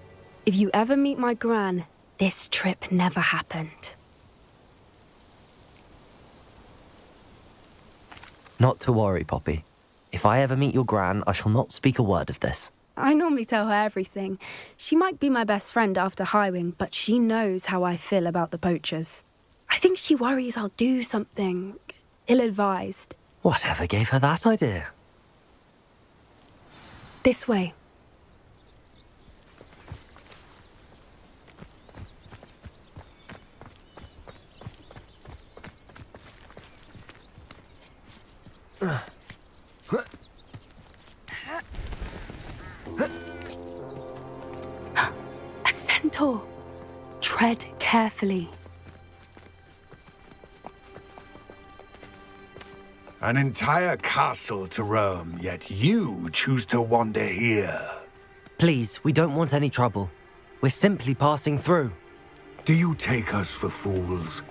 If you ever meet my gran, this trip never happened. Not to worry, Poppy. If I ever meet your gran, I shall not speak a word of this. I normally tell her everything. She might be my best friend after Highwing, but she knows how I feel about the poachers. I think she worries I'll do something ill-advised. Whatever gave her that idea? This way. A centaur. Tread carefully. An entire castle to roam, yet you choose to wander here. Please, we don't want any trouble. We're simply passing through. Do you take us for fools?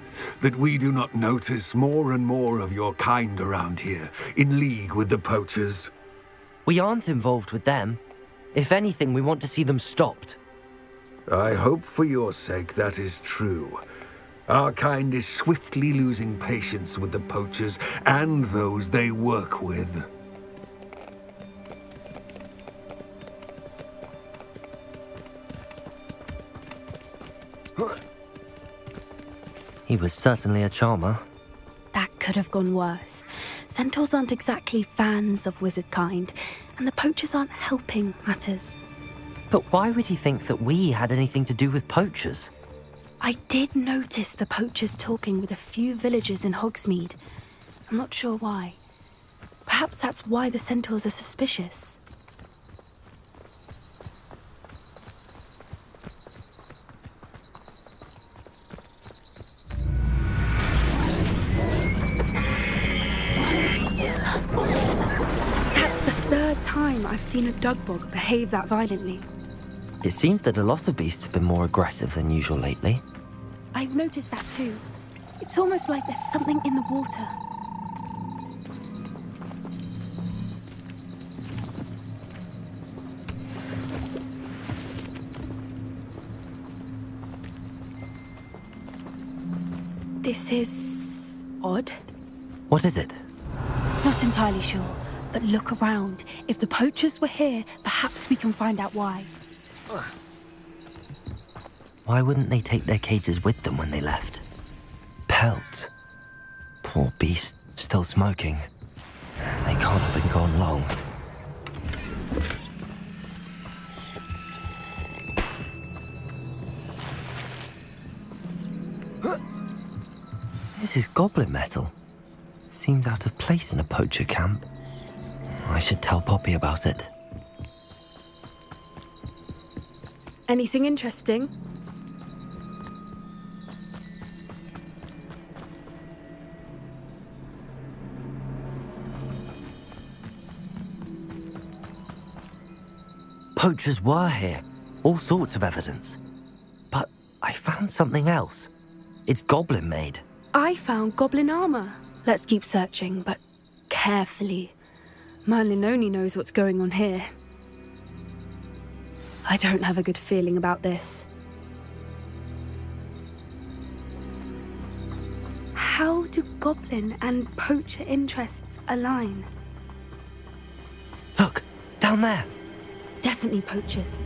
That we do not notice more and more of your kind around here, in league with the poachers? We aren't involved with them. If anything, we want to see them stopped. I hope for your sake that is true. Our kind is swiftly losing patience with the poachers and those they work with. He was certainly a charmer. That could have gone worse. Centaurs aren't exactly fans of wizard kind, and the poachers aren't helping matters. But why would he think that we had anything to do with poachers? I did notice the poachers talking with a few villagers in Hogsmeade. I'm not sure why. Perhaps that's why the centaurs are suspicious. That's the third time I've seen a dugbog behave that violently. It seems that a lot of beasts have been more aggressive than usual lately. I've noticed that too. It's almost like there's something in the water. This is odd. What is it? Not entirely sure, but look around. If the poachers were here, perhaps we can find out why. Why wouldn't they take their cages with them when they left? Pelts. Poor beast, still smoking. They can't have been gone long. This is goblin metal. Seems out of place in a poacher camp. I should tell Poppy about it. Anything interesting? Poachers were here. All sorts of evidence. But I found something else. It's goblin made. I found goblin armor. Let's keep searching, but carefully. Merlin only knows what's going on here. I don't have a good feeling about this. How do goblin and poacher interests align? Look, down there. Definitely poachers.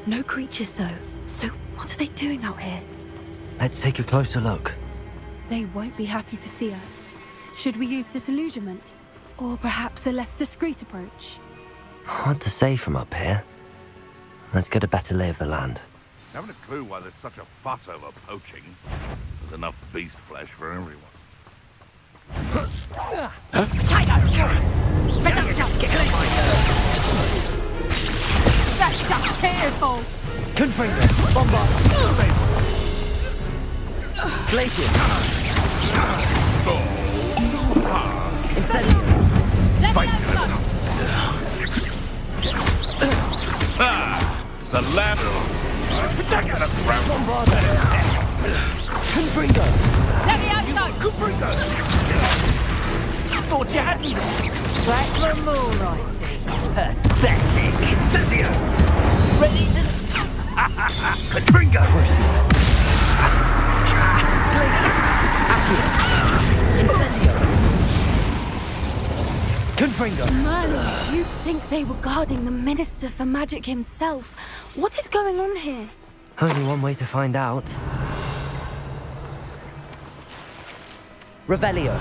No creatures, though. So what are they doing out here? Let's take a closer look. They won't be happy to see us. Should we use disillusionment? Or perhaps a less discreet approach? Hard to say from up here. Let's get a better lay of the land. Haven't a clue why there's such a fuss over poaching. There's enough beast flesh for everyone. That's just careful! Confringo! Bombard! Glacier! Incendiary! The ladder! Protect the ground! Bombard! Confringo! Levioso! Confringo! Thought you had me there. Back for more, I see. Pathetic! Incendio! Ready to... Confringo! Glacier! Accio! Incendio! Confringo! Merlin, you'd think they were guarding the Minister for Magic himself. What is going on here? Only one way to find out. Revelio.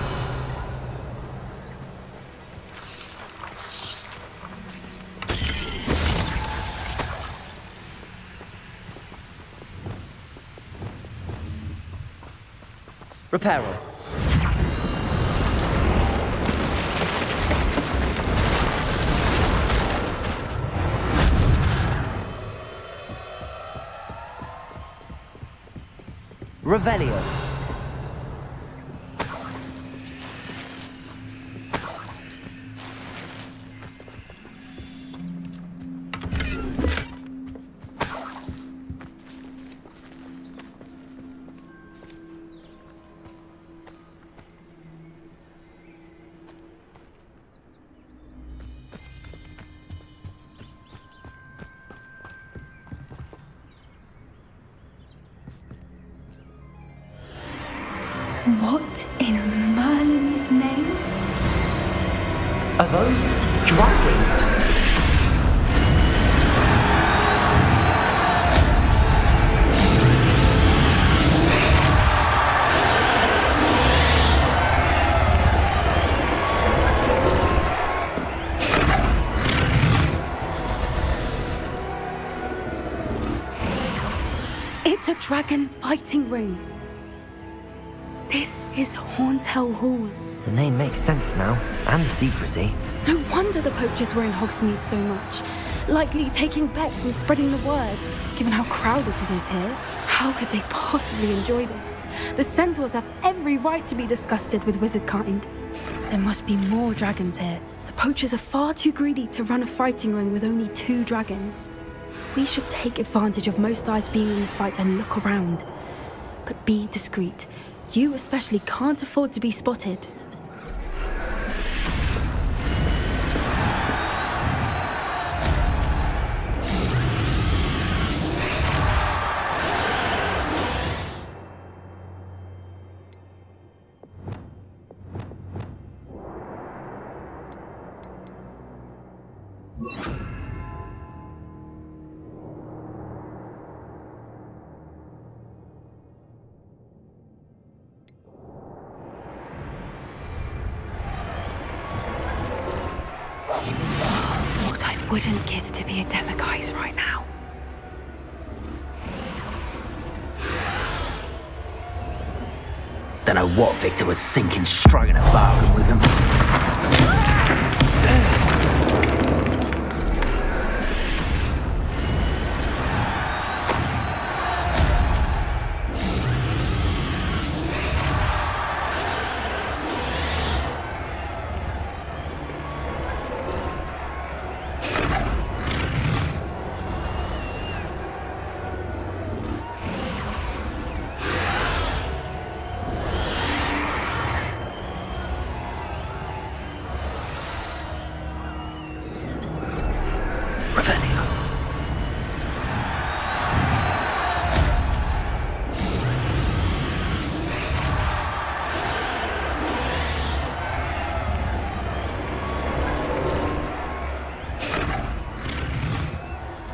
Reparo. Revelio. What in Merlin's name? Are those dragons? It's a dragon fighting ring. This is Horntail Hall. The name makes sense now, and the secrecy. No wonder the poachers were in Hogsmeade so much. Likely taking bets and spreading the word. Given how crowded it is here, how could they possibly enjoy this? The centaurs have every right to be disgusted with wizard kind. There must be more dragons here. The poachers are far too greedy to run a fighting ring with only 2 dragons. We should take advantage of most eyes being in the fight and look around. But be discreet. You especially can't afford to be spotted. wouldn't give to be a demiguise right now. Don't know what Victor was thinking, striking a bargain with him.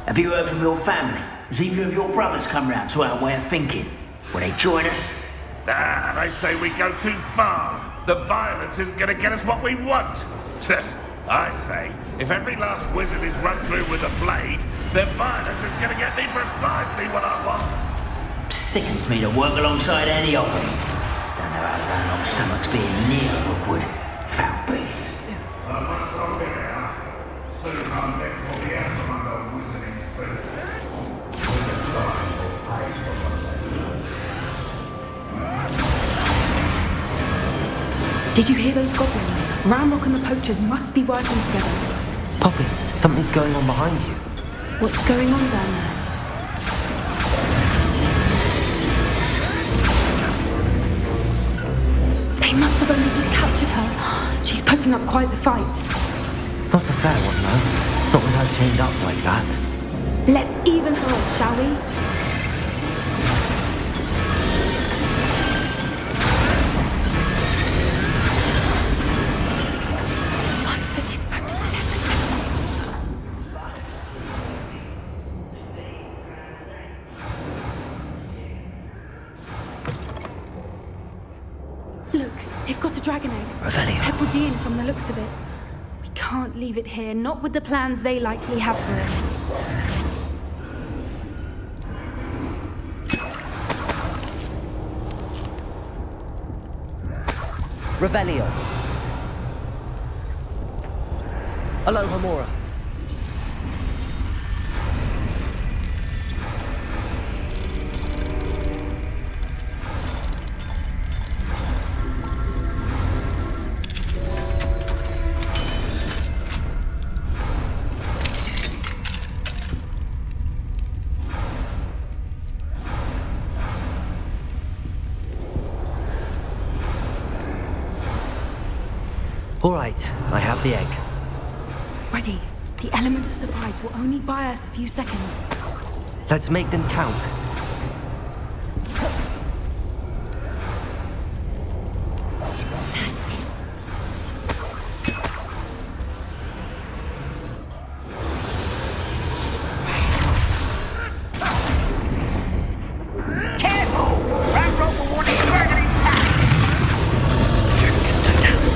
Have you heard from your family? Has either of your brothers come round to our way of thinking? Will they join us? They say we go too far. The violence isn't going to get us what we want. I say, if every last wizard is run through with a blade, then violence is going to get me precisely what I want. Sickens me to work alongside any of them. Don't know how long long stomachs being near Rookwood. Foul beast. Soon our necks will be out from under wizarding spirits. Did you hear those goblins? Ramrock and the poachers must be working together. Poppy, something's going on behind you. What's going on down there? They must have only just captured her. She's putting up quite the fight. Not a fair one, though. Not with her chained up like that. Let's even her up, shall we? One foot in front of the next. Look, they've got a dragon egg. Revelio. Hebridean from the looks of it. Can't leave it here, not with the plans they likely have for it. Revelio. Aloha Mora. All right, I have the egg. Ready. The element of surprise will only buy us a few seconds. Let's make them count. That's it. Careful! Ramrock will want his dragon intact! Dragon is totalis.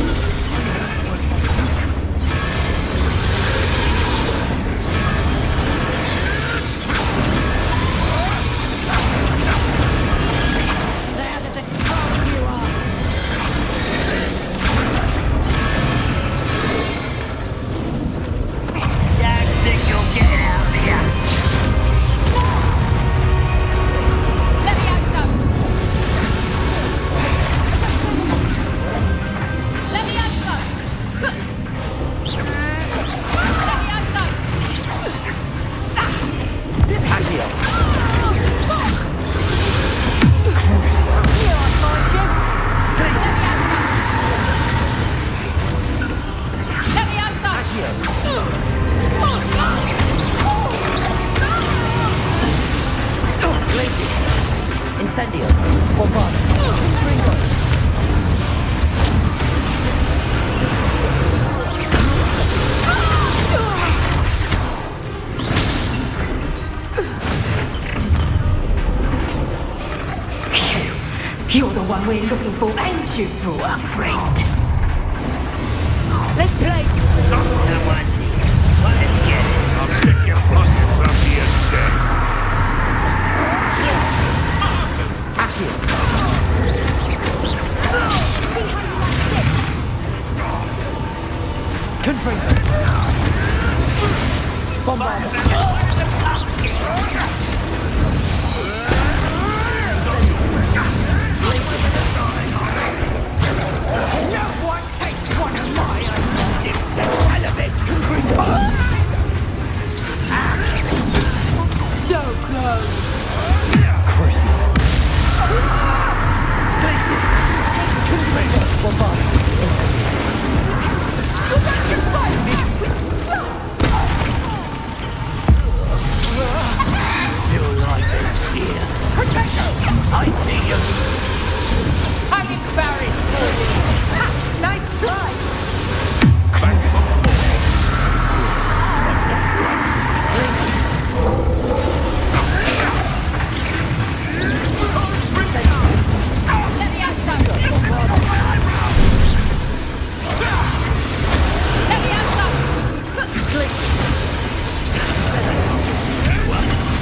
Incendio. Bombard. You're the one we're looking for, ain't you, poor friend? Let's play. Stop! Someone's here. Let's get it. pockets of the undead. So close. I see you. Hanging berries for you. Ha! Nice try.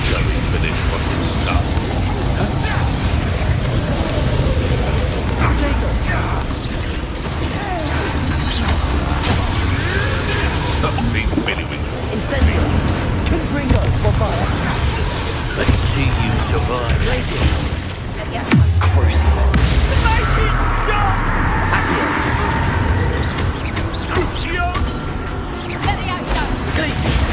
Shall we finish what we started? Not seen Billywinkle. Incendio. Confringo. Bombard. Let's see you survive. Glacius. Crucible. Make it stop! Accio. Crucio. Glacius.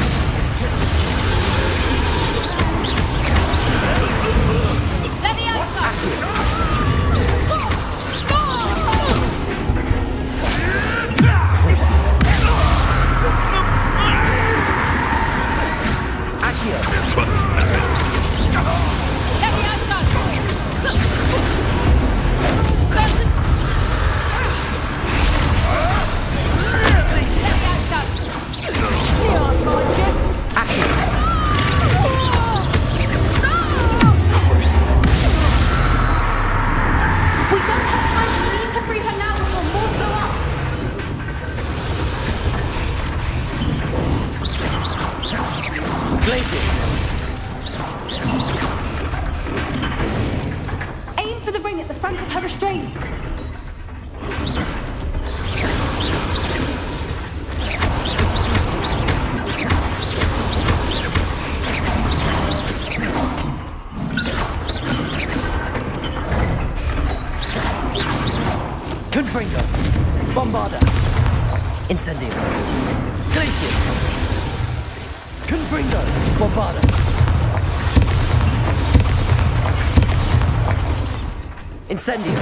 We don't have time. We need to free her now before more show up. Glacius. Aim for the ring at the front of her restraints. Confringo. Bombarda. Incendio. Glacius. Confringo. Bombarda. Incendio.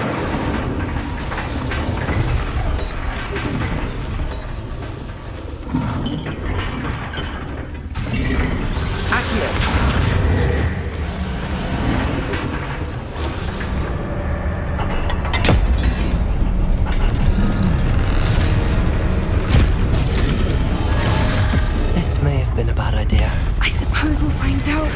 Accio. This may have been a bad idea. I suppose we'll find out.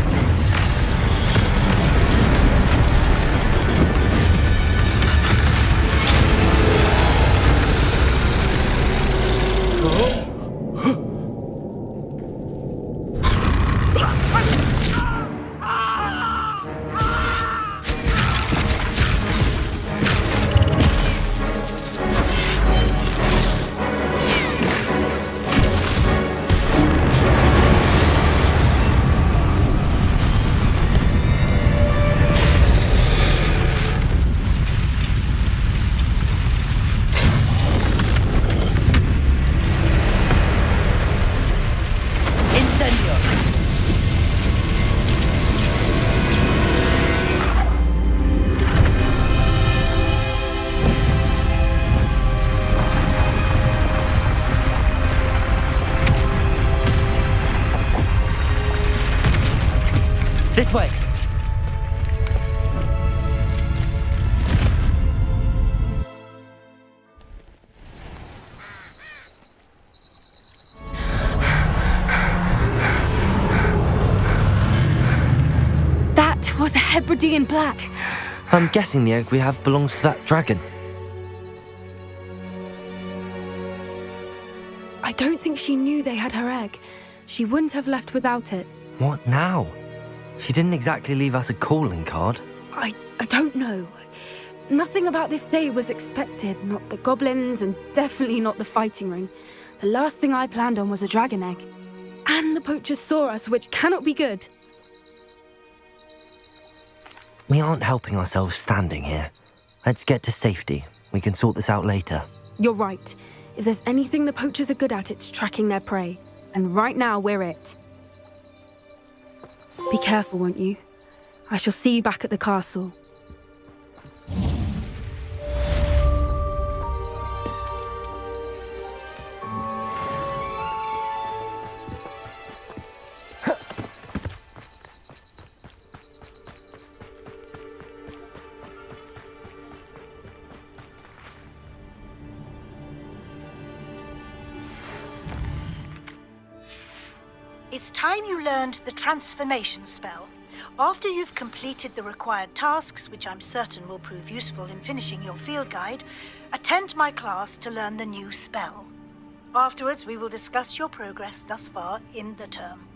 This way. That was a Hebridean black. I'm guessing the egg we have belongs to that dragon. I don't think she knew they had her egg. She wouldn't have left without it. What now? She didn't exactly leave us a calling card. I don't know. Nothing about this day was expected. Not the goblins, and definitely not the fighting ring. The last thing I planned on was a dragon egg. And the poachers saw us, which cannot be good. We aren't helping ourselves standing here. Let's get to safety. We can sort this out later. You're right. If there's anything the poachers are good at, it's tracking their prey. And right now, we're it. Be careful, won't you? I shall see you back at the castle. It's time you learned the transformation spell. After you've completed the required tasks, which I'm certain will prove useful in finishing your field guide, attend my class to learn the new spell. Afterwards, we will discuss your progress thus far in the term.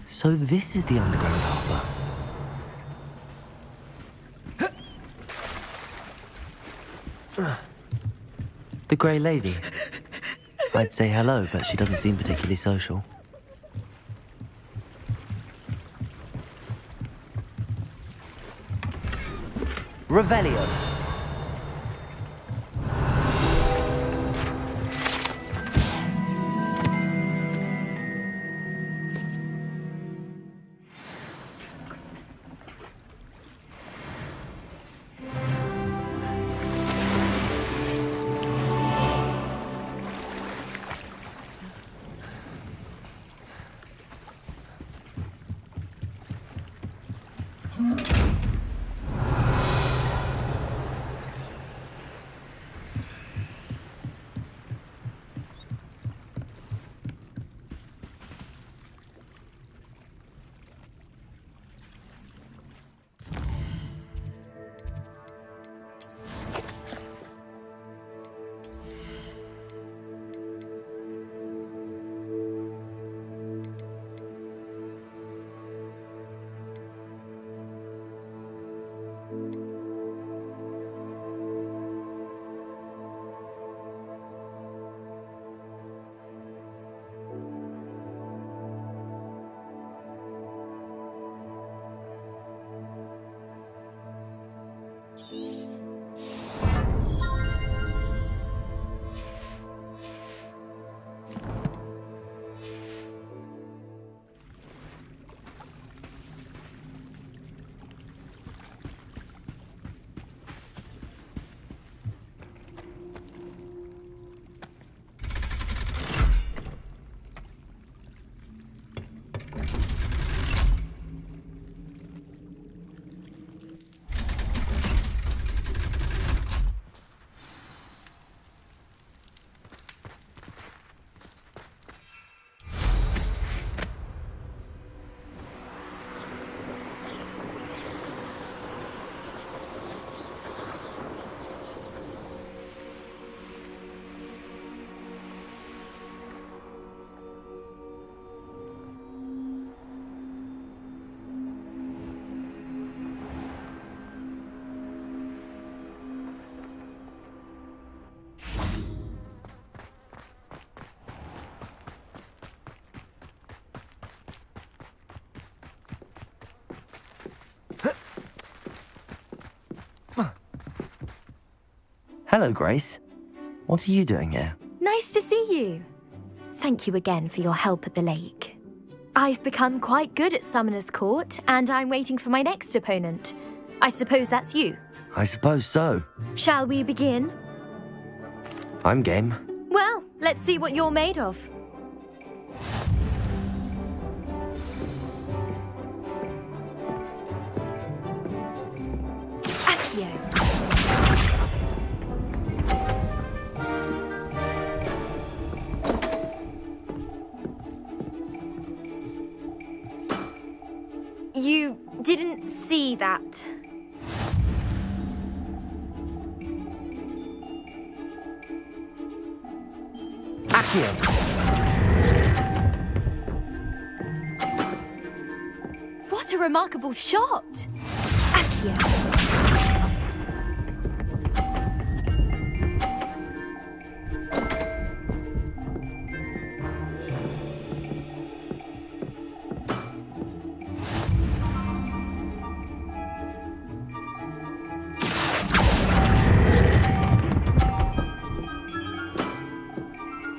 So this is the underground harbour. The Grey Lady. I'd say hello, but she doesn't seem particularly social. Revelio. Hello, Grace. What are you doing here? Nice to see you. Thank you again for your help at the lake. I've become quite good at Summoner's Court, and I'm waiting for my next opponent. I suppose that's you. I suppose so. Shall we begin? I'm game. Well, let's see what you're made of. Accio. You didn't see that. Accio. What a remarkable shot! Accio.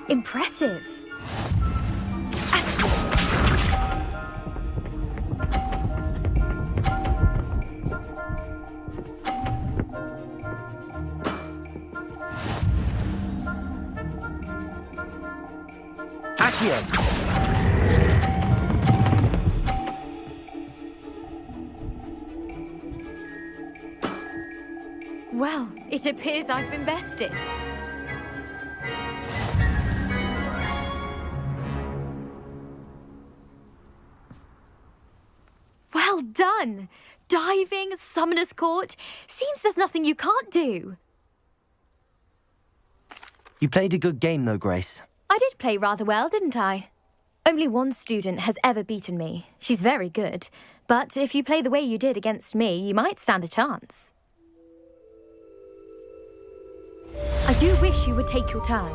Impressive. Accio. Well, it appears I've been bested. Well done! Diving, Summoner's Court. Seems there's nothing you can't do. You played a good game, though, Grace. I did play rather well, didn't I? Only one student has ever beaten me. She's very good. But if you play the way you did against me, you might stand a chance. I do wish you would take your turn.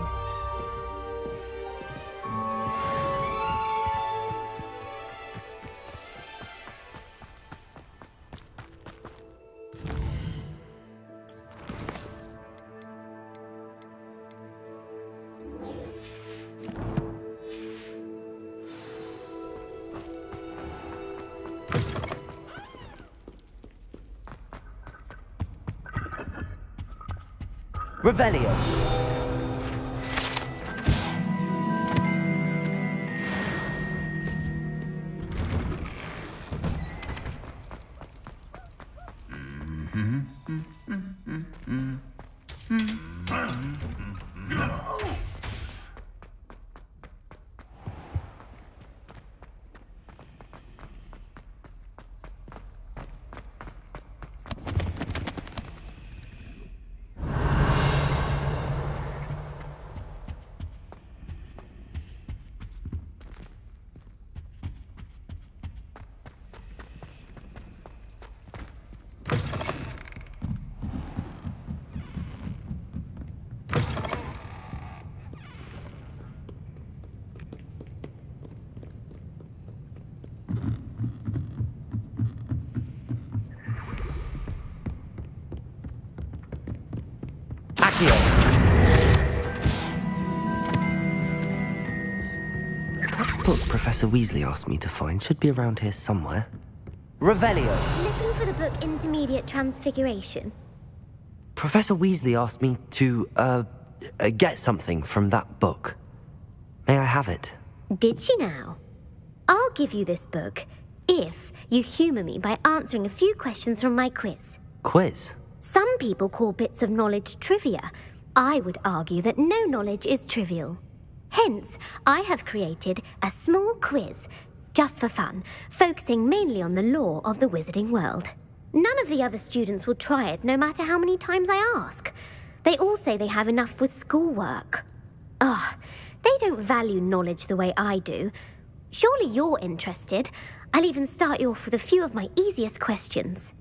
Revelio. That book Professor Weasley asked me to find should be around here somewhere. Revelio. Looking for the book Intermediate Transfiguration. Professor Weasley asked me to, get something from that book. May I have it? Did she now? I'll give you this book if you humour me by answering a few questions from my quiz. Quiz? Some people call bits of knowledge trivia. I would argue that no knowledge is trivial. Hence, I have created a small quiz, just for fun, focusing mainly on the lore of the wizarding world. None of the other students will try it, no matter how many times I ask. They all say they have enough with schoolwork. Ugh, they don't value knowledge the way I do. Surely you're interested. I'll even start you off with a few of my easiest questions.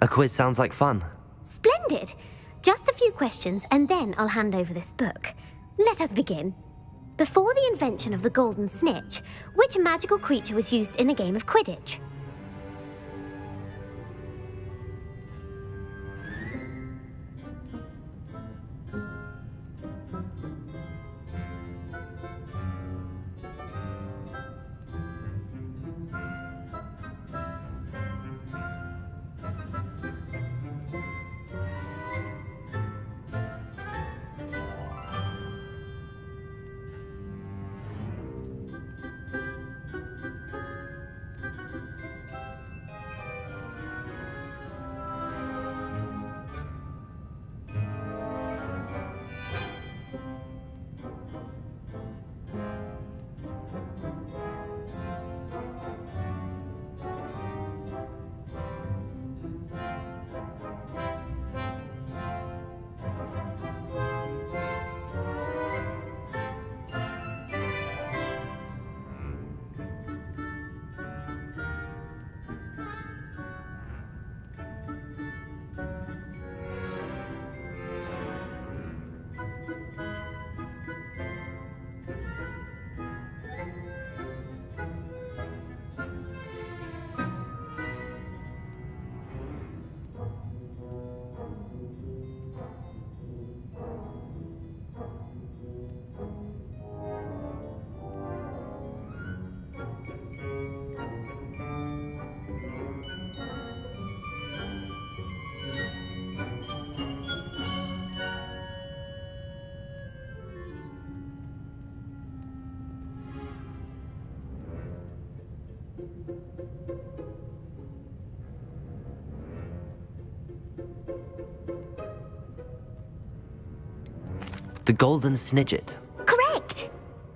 A quiz sounds like fun. Splendid! Just a few questions, and then I'll hand over this book. Let us begin. Before the invention of the golden snitch, which magical creature was used in a game of Quidditch? The Golden Snidget. Correct!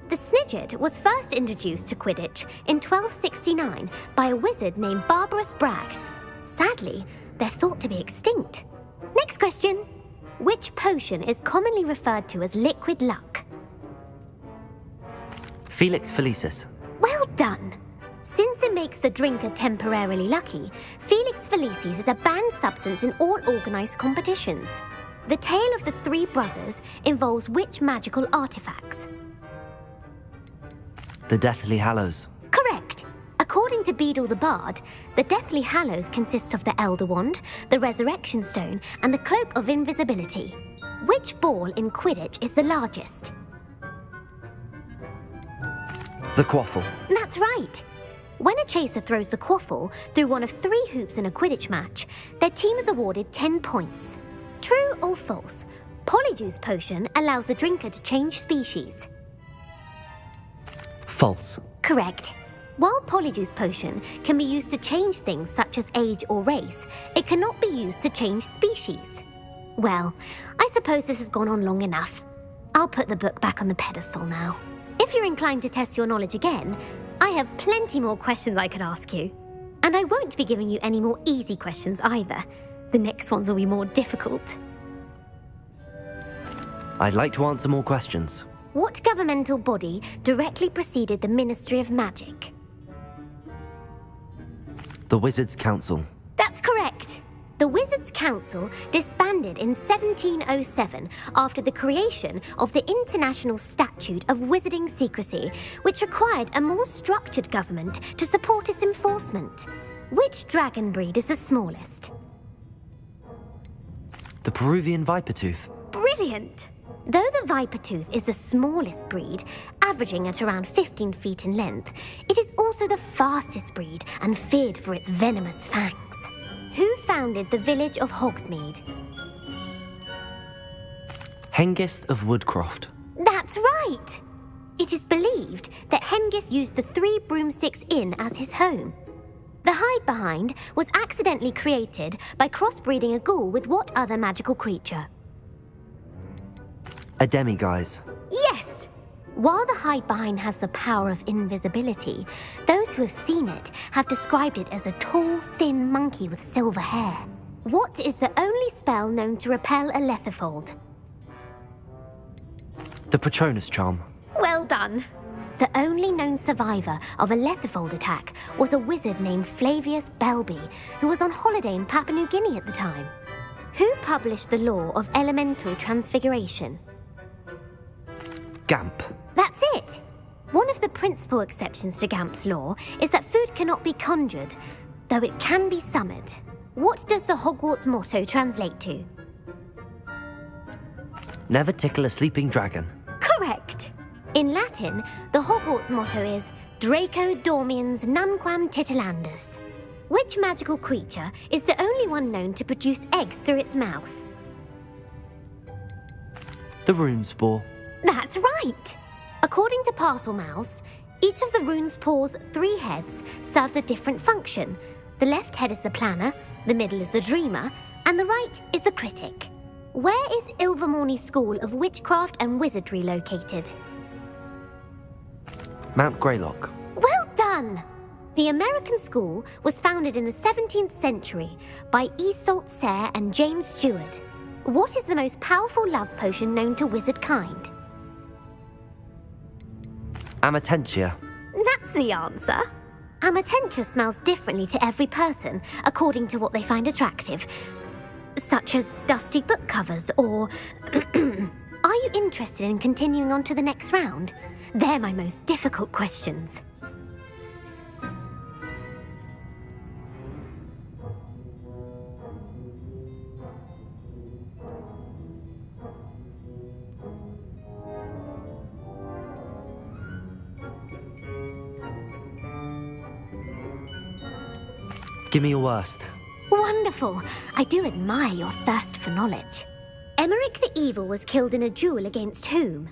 The Snidget was first introduced to Quidditch in 1269 by a wizard named Barbarous Bragg. Sadly, they're thought to be extinct. Next question. Which potion is commonly referred to as liquid luck? Felix Felicis. Well done! Since it makes the drinker temporarily lucky, Felix Felicis is a banned substance in all organised competitions. The tale of the three brothers involves which magical artifacts? The Deathly Hallows. Correct! According to Beadle the Bard, the Deathly Hallows consists of the Elder Wand, the Resurrection Stone, and the Cloak of Invisibility. Which ball in Quidditch is the largest? The Quaffle. That's right! When a chaser throws the quaffle through one of 3 hoops in a Quidditch match, their team is awarded 10 points. True or false? Polyjuice Potion allows the drinker to change species. False. Correct. While Polyjuice Potion can be used to change things such as age or race, it cannot be used to change species. Well, I suppose this has gone on long enough. I'll put the book back on the pedestal now. If you're inclined to test your knowledge again, I have plenty more questions I could ask you. And I won't be giving you any more easy questions either. The next ones will be more difficult. I'd like to answer more questions. What governmental body directly preceded the Ministry of Magic? The Wizards' Council. That's correct. The Wizards' Council disbanded in 1707 after the creation of the International Statute of Wizarding Secrecy, which required a more structured government to support its enforcement. Which dragon breed is the smallest? The Peruvian Vipertooth. Brilliant! Though the Vipertooth is the smallest breed, averaging at around 15 feet in length, it is also the fastest breed and feared for its venomous fangs. Who founded the village of Hogsmeade? Hengist of Woodcroft. That's right! It is believed that Hengist used the 3 Broomsticks Inn as his home. The hide-behind was accidentally created by crossbreeding a ghoul with what other magical creature? A demiguise. Yes! While the hide-behind has the power of invisibility, those who have seen it have described it as a tall, thin monkey with silver hair. What is the only spell known to repel a Lethifold? The Patronus Charm. Well done! The only known survivor of a Lethifold attack was a wizard named Flavius Belby, who was on holiday in Papua New Guinea at the time. Who published the law of elemental transfiguration? Gamp. That's it! One of the principal exceptions to Gamp's law is that food cannot be conjured, though it can be summoned. What does the Hogwarts motto translate to? Never tickle a sleeping dragon. Correct! In Latin, the Hogwarts motto is Draco Dormiens Nunquam Titilandus. Which magical creature is the only one known to produce eggs through its mouth? The Runespore. That's right! According to Parselmouths, each of the Runespaw's 3 heads serves a different function. The left head is the planner, the middle is the dreamer, and the right is the critic. Where is Ilvermorny School of Witchcraft and Wizardry located? Mount Greylock. Well done! The American school was founded in the 17th century by Iseult Sayre and James Stewart. What is the most powerful love potion known to wizard kind? Amatentia. That's the answer. Amatentia smells differently to every person, according to what they find attractive, such as dusty book covers or... Are you interested in continuing on to the next round? They're my most difficult questions. Give me your worst. Wonderful! I do admire your thirst for knowledge. Emmerich the Evil was killed in a duel against whom?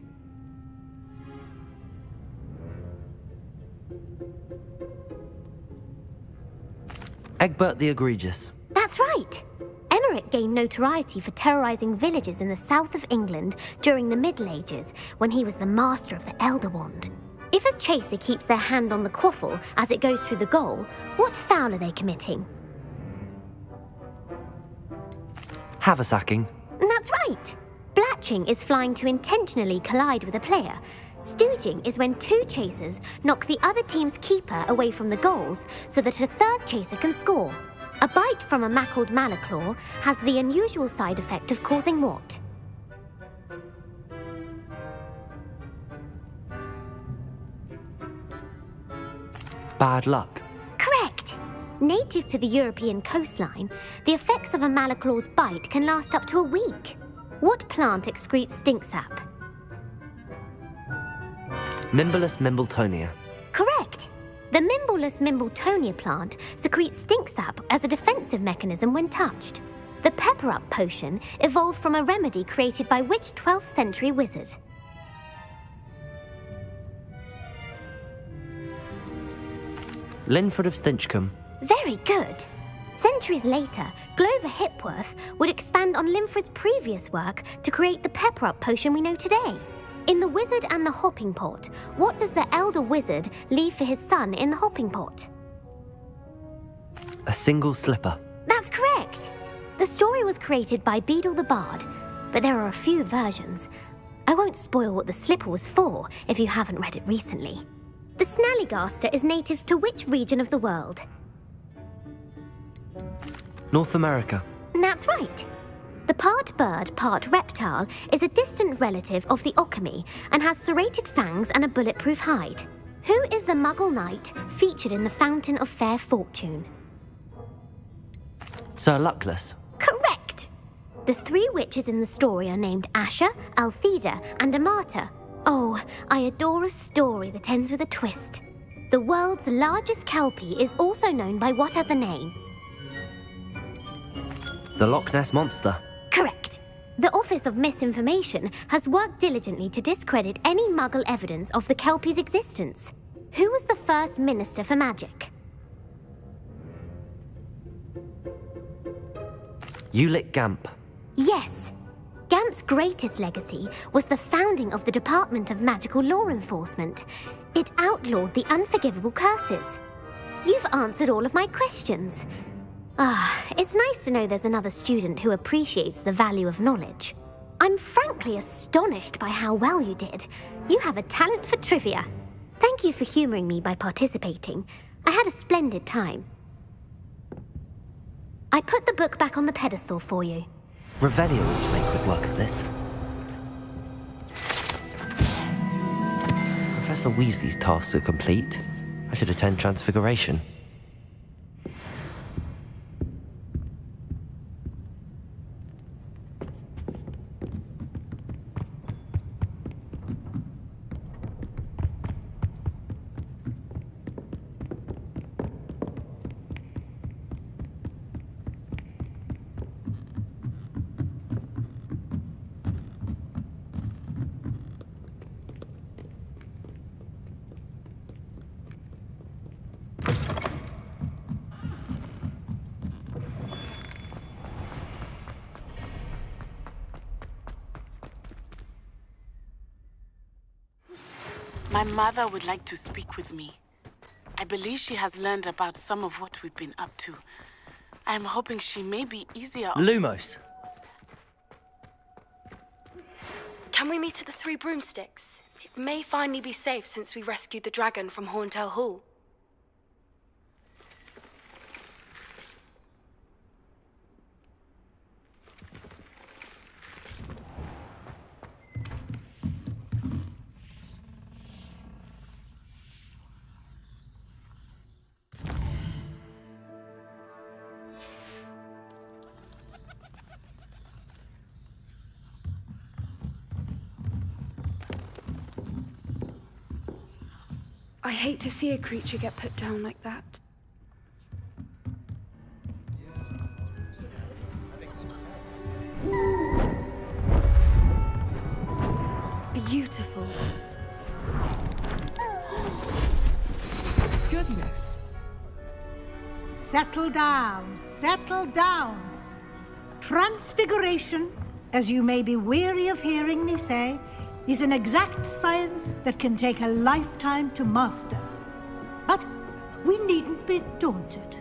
Egbert the Egregious. That's right. Emmerich gained notoriety for terrorizing villages in the south of England during the Middle Ages, when he was the master of the Elder Wand. If a chaser keeps their hand on the quaffle as it goes through the goal, what foul are they committing? Haversacking. That's right. Blatching is flying to intentionally collide with a player. Stooging is when two chasers knock the other team's keeper away from the goals so that a third chaser can score. A bite from a mackled malaclaw has the unusual side effect of causing what? Bad luck. Correct! Native to the European coastline, the effects of a malaclaw's bite can last up to a week. What plant excretes stink sap? Mimbolus mimbletonia. Correct! The Mimbolus mimbletonia plant secretes stink sap as a defensive mechanism when touched. The pepper-up potion evolved from a remedy created by which 12th century wizard? Linford of Stinchcombe. Very good. Centuries later, Glover Hipworth would expand on Linford's previous work to create the pepper-up potion we know today. In The Wizard and the Hopping Pot, what does the elder wizard leave for his son in the hopping pot? A single slipper. That's correct. The story was created by Beadle the Bard, but there are a few versions. I won't spoil what the slipper was for if you haven't read it recently. The Snallygaster is native to which region of the world? North America. That's right. The part bird, part reptile is a distant relative of the Occamy and has serrated fangs and a bulletproof hide. Who is the Muggle knight featured in the Fountain of Fair Fortune? Sir Luckless. Correct! The three witches in the story are named Asha, Altheda, and Amata. Oh, I adore a story that ends with a twist. The world's largest kelpie is also known by what other name? The Loch Ness Monster. Correct. The Office of Misinformation has worked diligently to discredit any Muggle evidence of the kelpie's existence. Who was the first Minister for Magic? Ulick Gamp. Yes. Gamp's greatest legacy was the founding of the Department of Magical Law Enforcement. It outlawed the unforgivable curses. You've answered all of my questions. It's nice to know there's another student who appreciates the value of knowledge. I'm frankly astonished by how well you did. You have a talent for trivia. Thank you for humoring me by participating. I had a splendid time. I put the book back on the pedestal for you. Revelio ought to make quick work of this. Professor Weasley's tasks are complete. I should attend Transfiguration. My mother would like to speak with me. I believe she has learned about some of what we've been up to. I'm hoping she may be easier. Lumos. Can we meet at the Three Broomsticks? It may finally be safe since we rescued the dragon from Horntail Hall. I hate to see a creature get put down like that. Beautiful. Goodness. settle down. Settle down. Transfiguration, as you may be weary of hearing me say, is an exact science that can take a lifetime to master. But we needn't be daunted.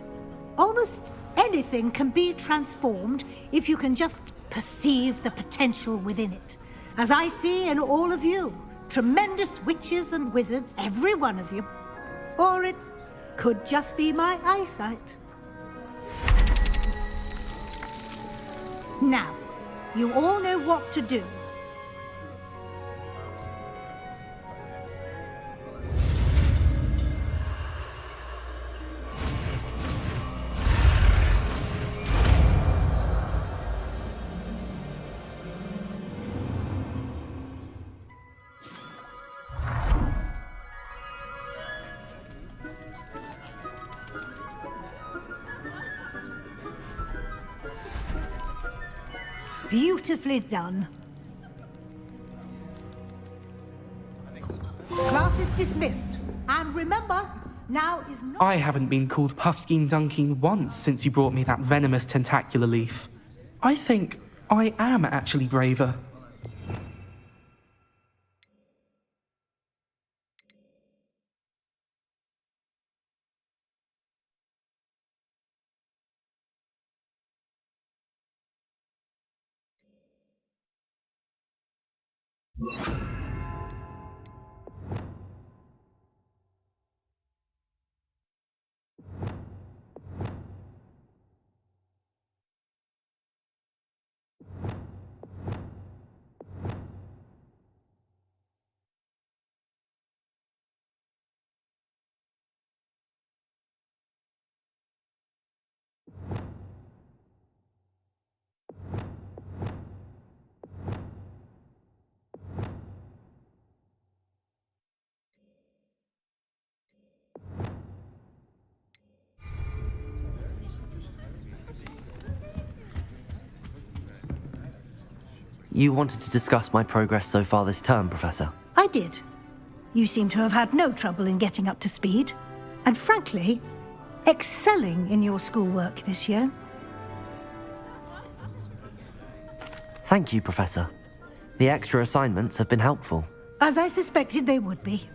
Almost anything can be transformed if you can just perceive the potential within it. As I see in all of you, tremendous witches and wizards, every one of you. Or it could just be my eyesight. Now, you all know what to do. Beautifully done. Class is dismissed. And remember, now is not... I haven't been called Puffskein Dunking once since you brought me that venomous tentacular leaf. I think I am actually braver. You wanted to discuss my progress so far this term, Professor? I did. You seem to have had no trouble in getting up to speed. And frankly, excelling in your schoolwork this year. Thank you, Professor. The extra assignments have been helpful. As I suspected they would be.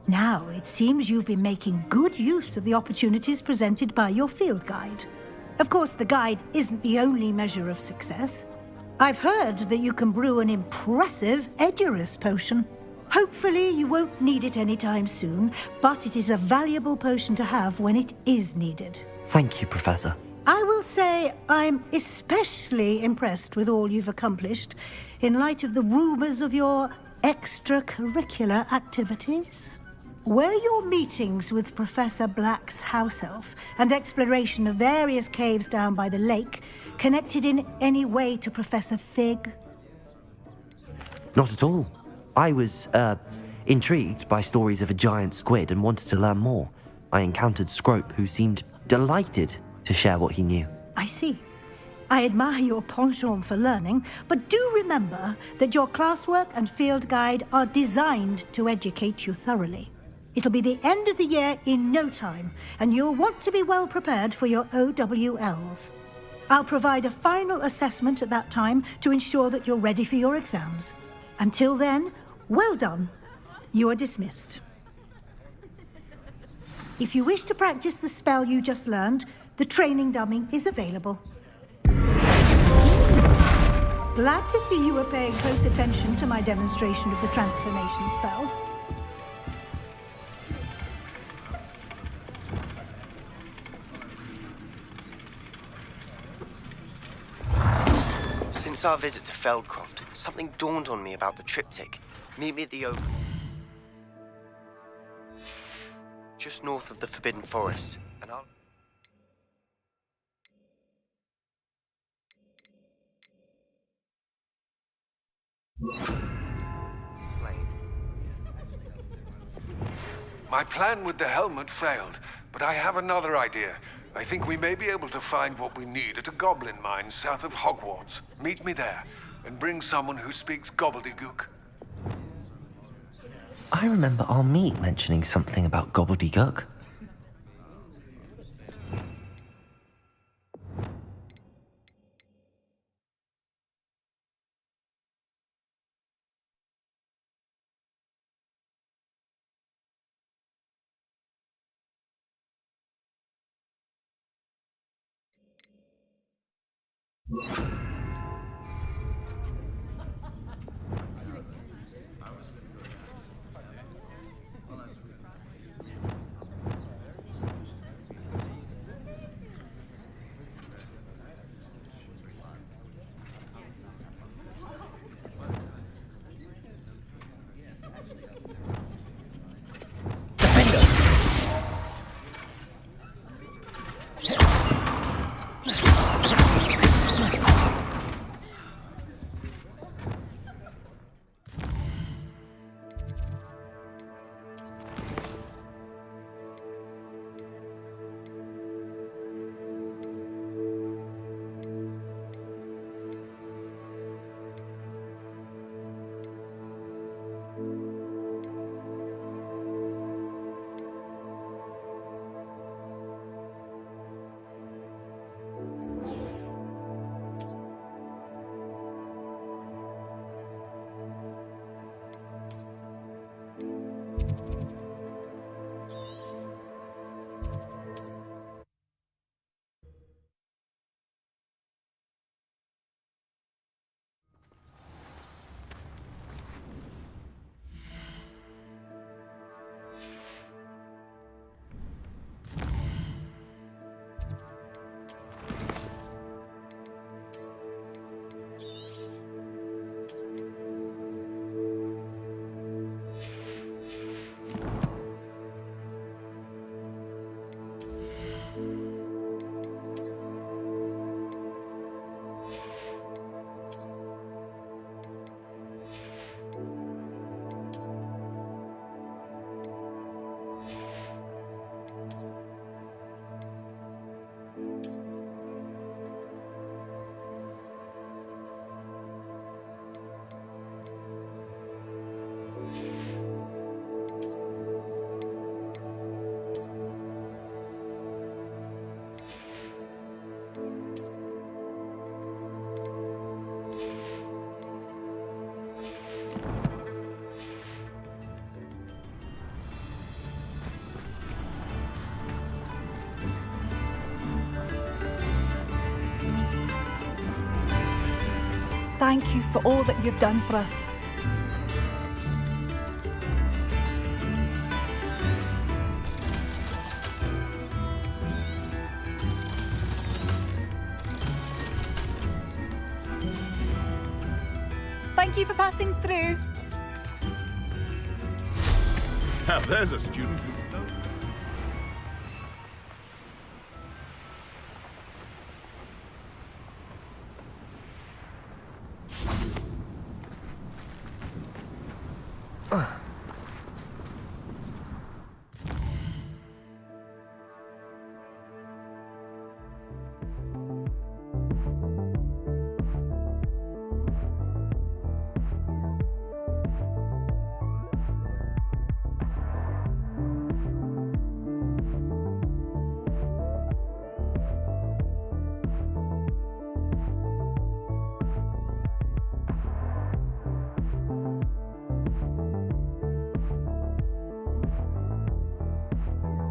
Now, it seems you've been making good use of the opportunities presented by your field guide. Of course, the guide isn't the only measure of success. I've heard that you can brew an impressive Edurus potion. Hopefully, you won't need it anytime soon, but it is a valuable potion to have when it is needed. Thank you, Professor. I will say I'm especially impressed with all you've accomplished in light of the rumors of your extracurricular activities. Were your meetings with Professor Black's house elf and exploration of various caves down by the lake connected in any way to Professor Fig? Not at all. I was, intrigued by stories of a giant squid and wanted to learn more. I encountered Scrope, who seemed delighted to share what he knew. I see. I admire your penchant for learning, but do remember that your classwork and field guide are designed to educate you thoroughly. It'll be the end of the year in no time, and you'll want to be well prepared for your OWLs. I'll provide a final assessment at that time to ensure that you're ready for your exams. Until then, well done. You are dismissed. If you wish to practice the spell you just learned, the training dummy is available. Glad to see you were paying close attention to my demonstration of the transformation spell. Since our visit to Feldcroft, something dawned on me about the triptych. Meet me at the Oval. Just north of the Forbidden Forest, and I'll... explain. My plan with the helmet failed, but I have another idea. I think we may be able to find what we need at a goblin mine south of Hogwarts. Meet me there, and bring someone who speaks gobbledygook. I remember our meet mentioning something about gobbledygook. thank you for all that you've done for us. Thank you for passing through. Now there's a student who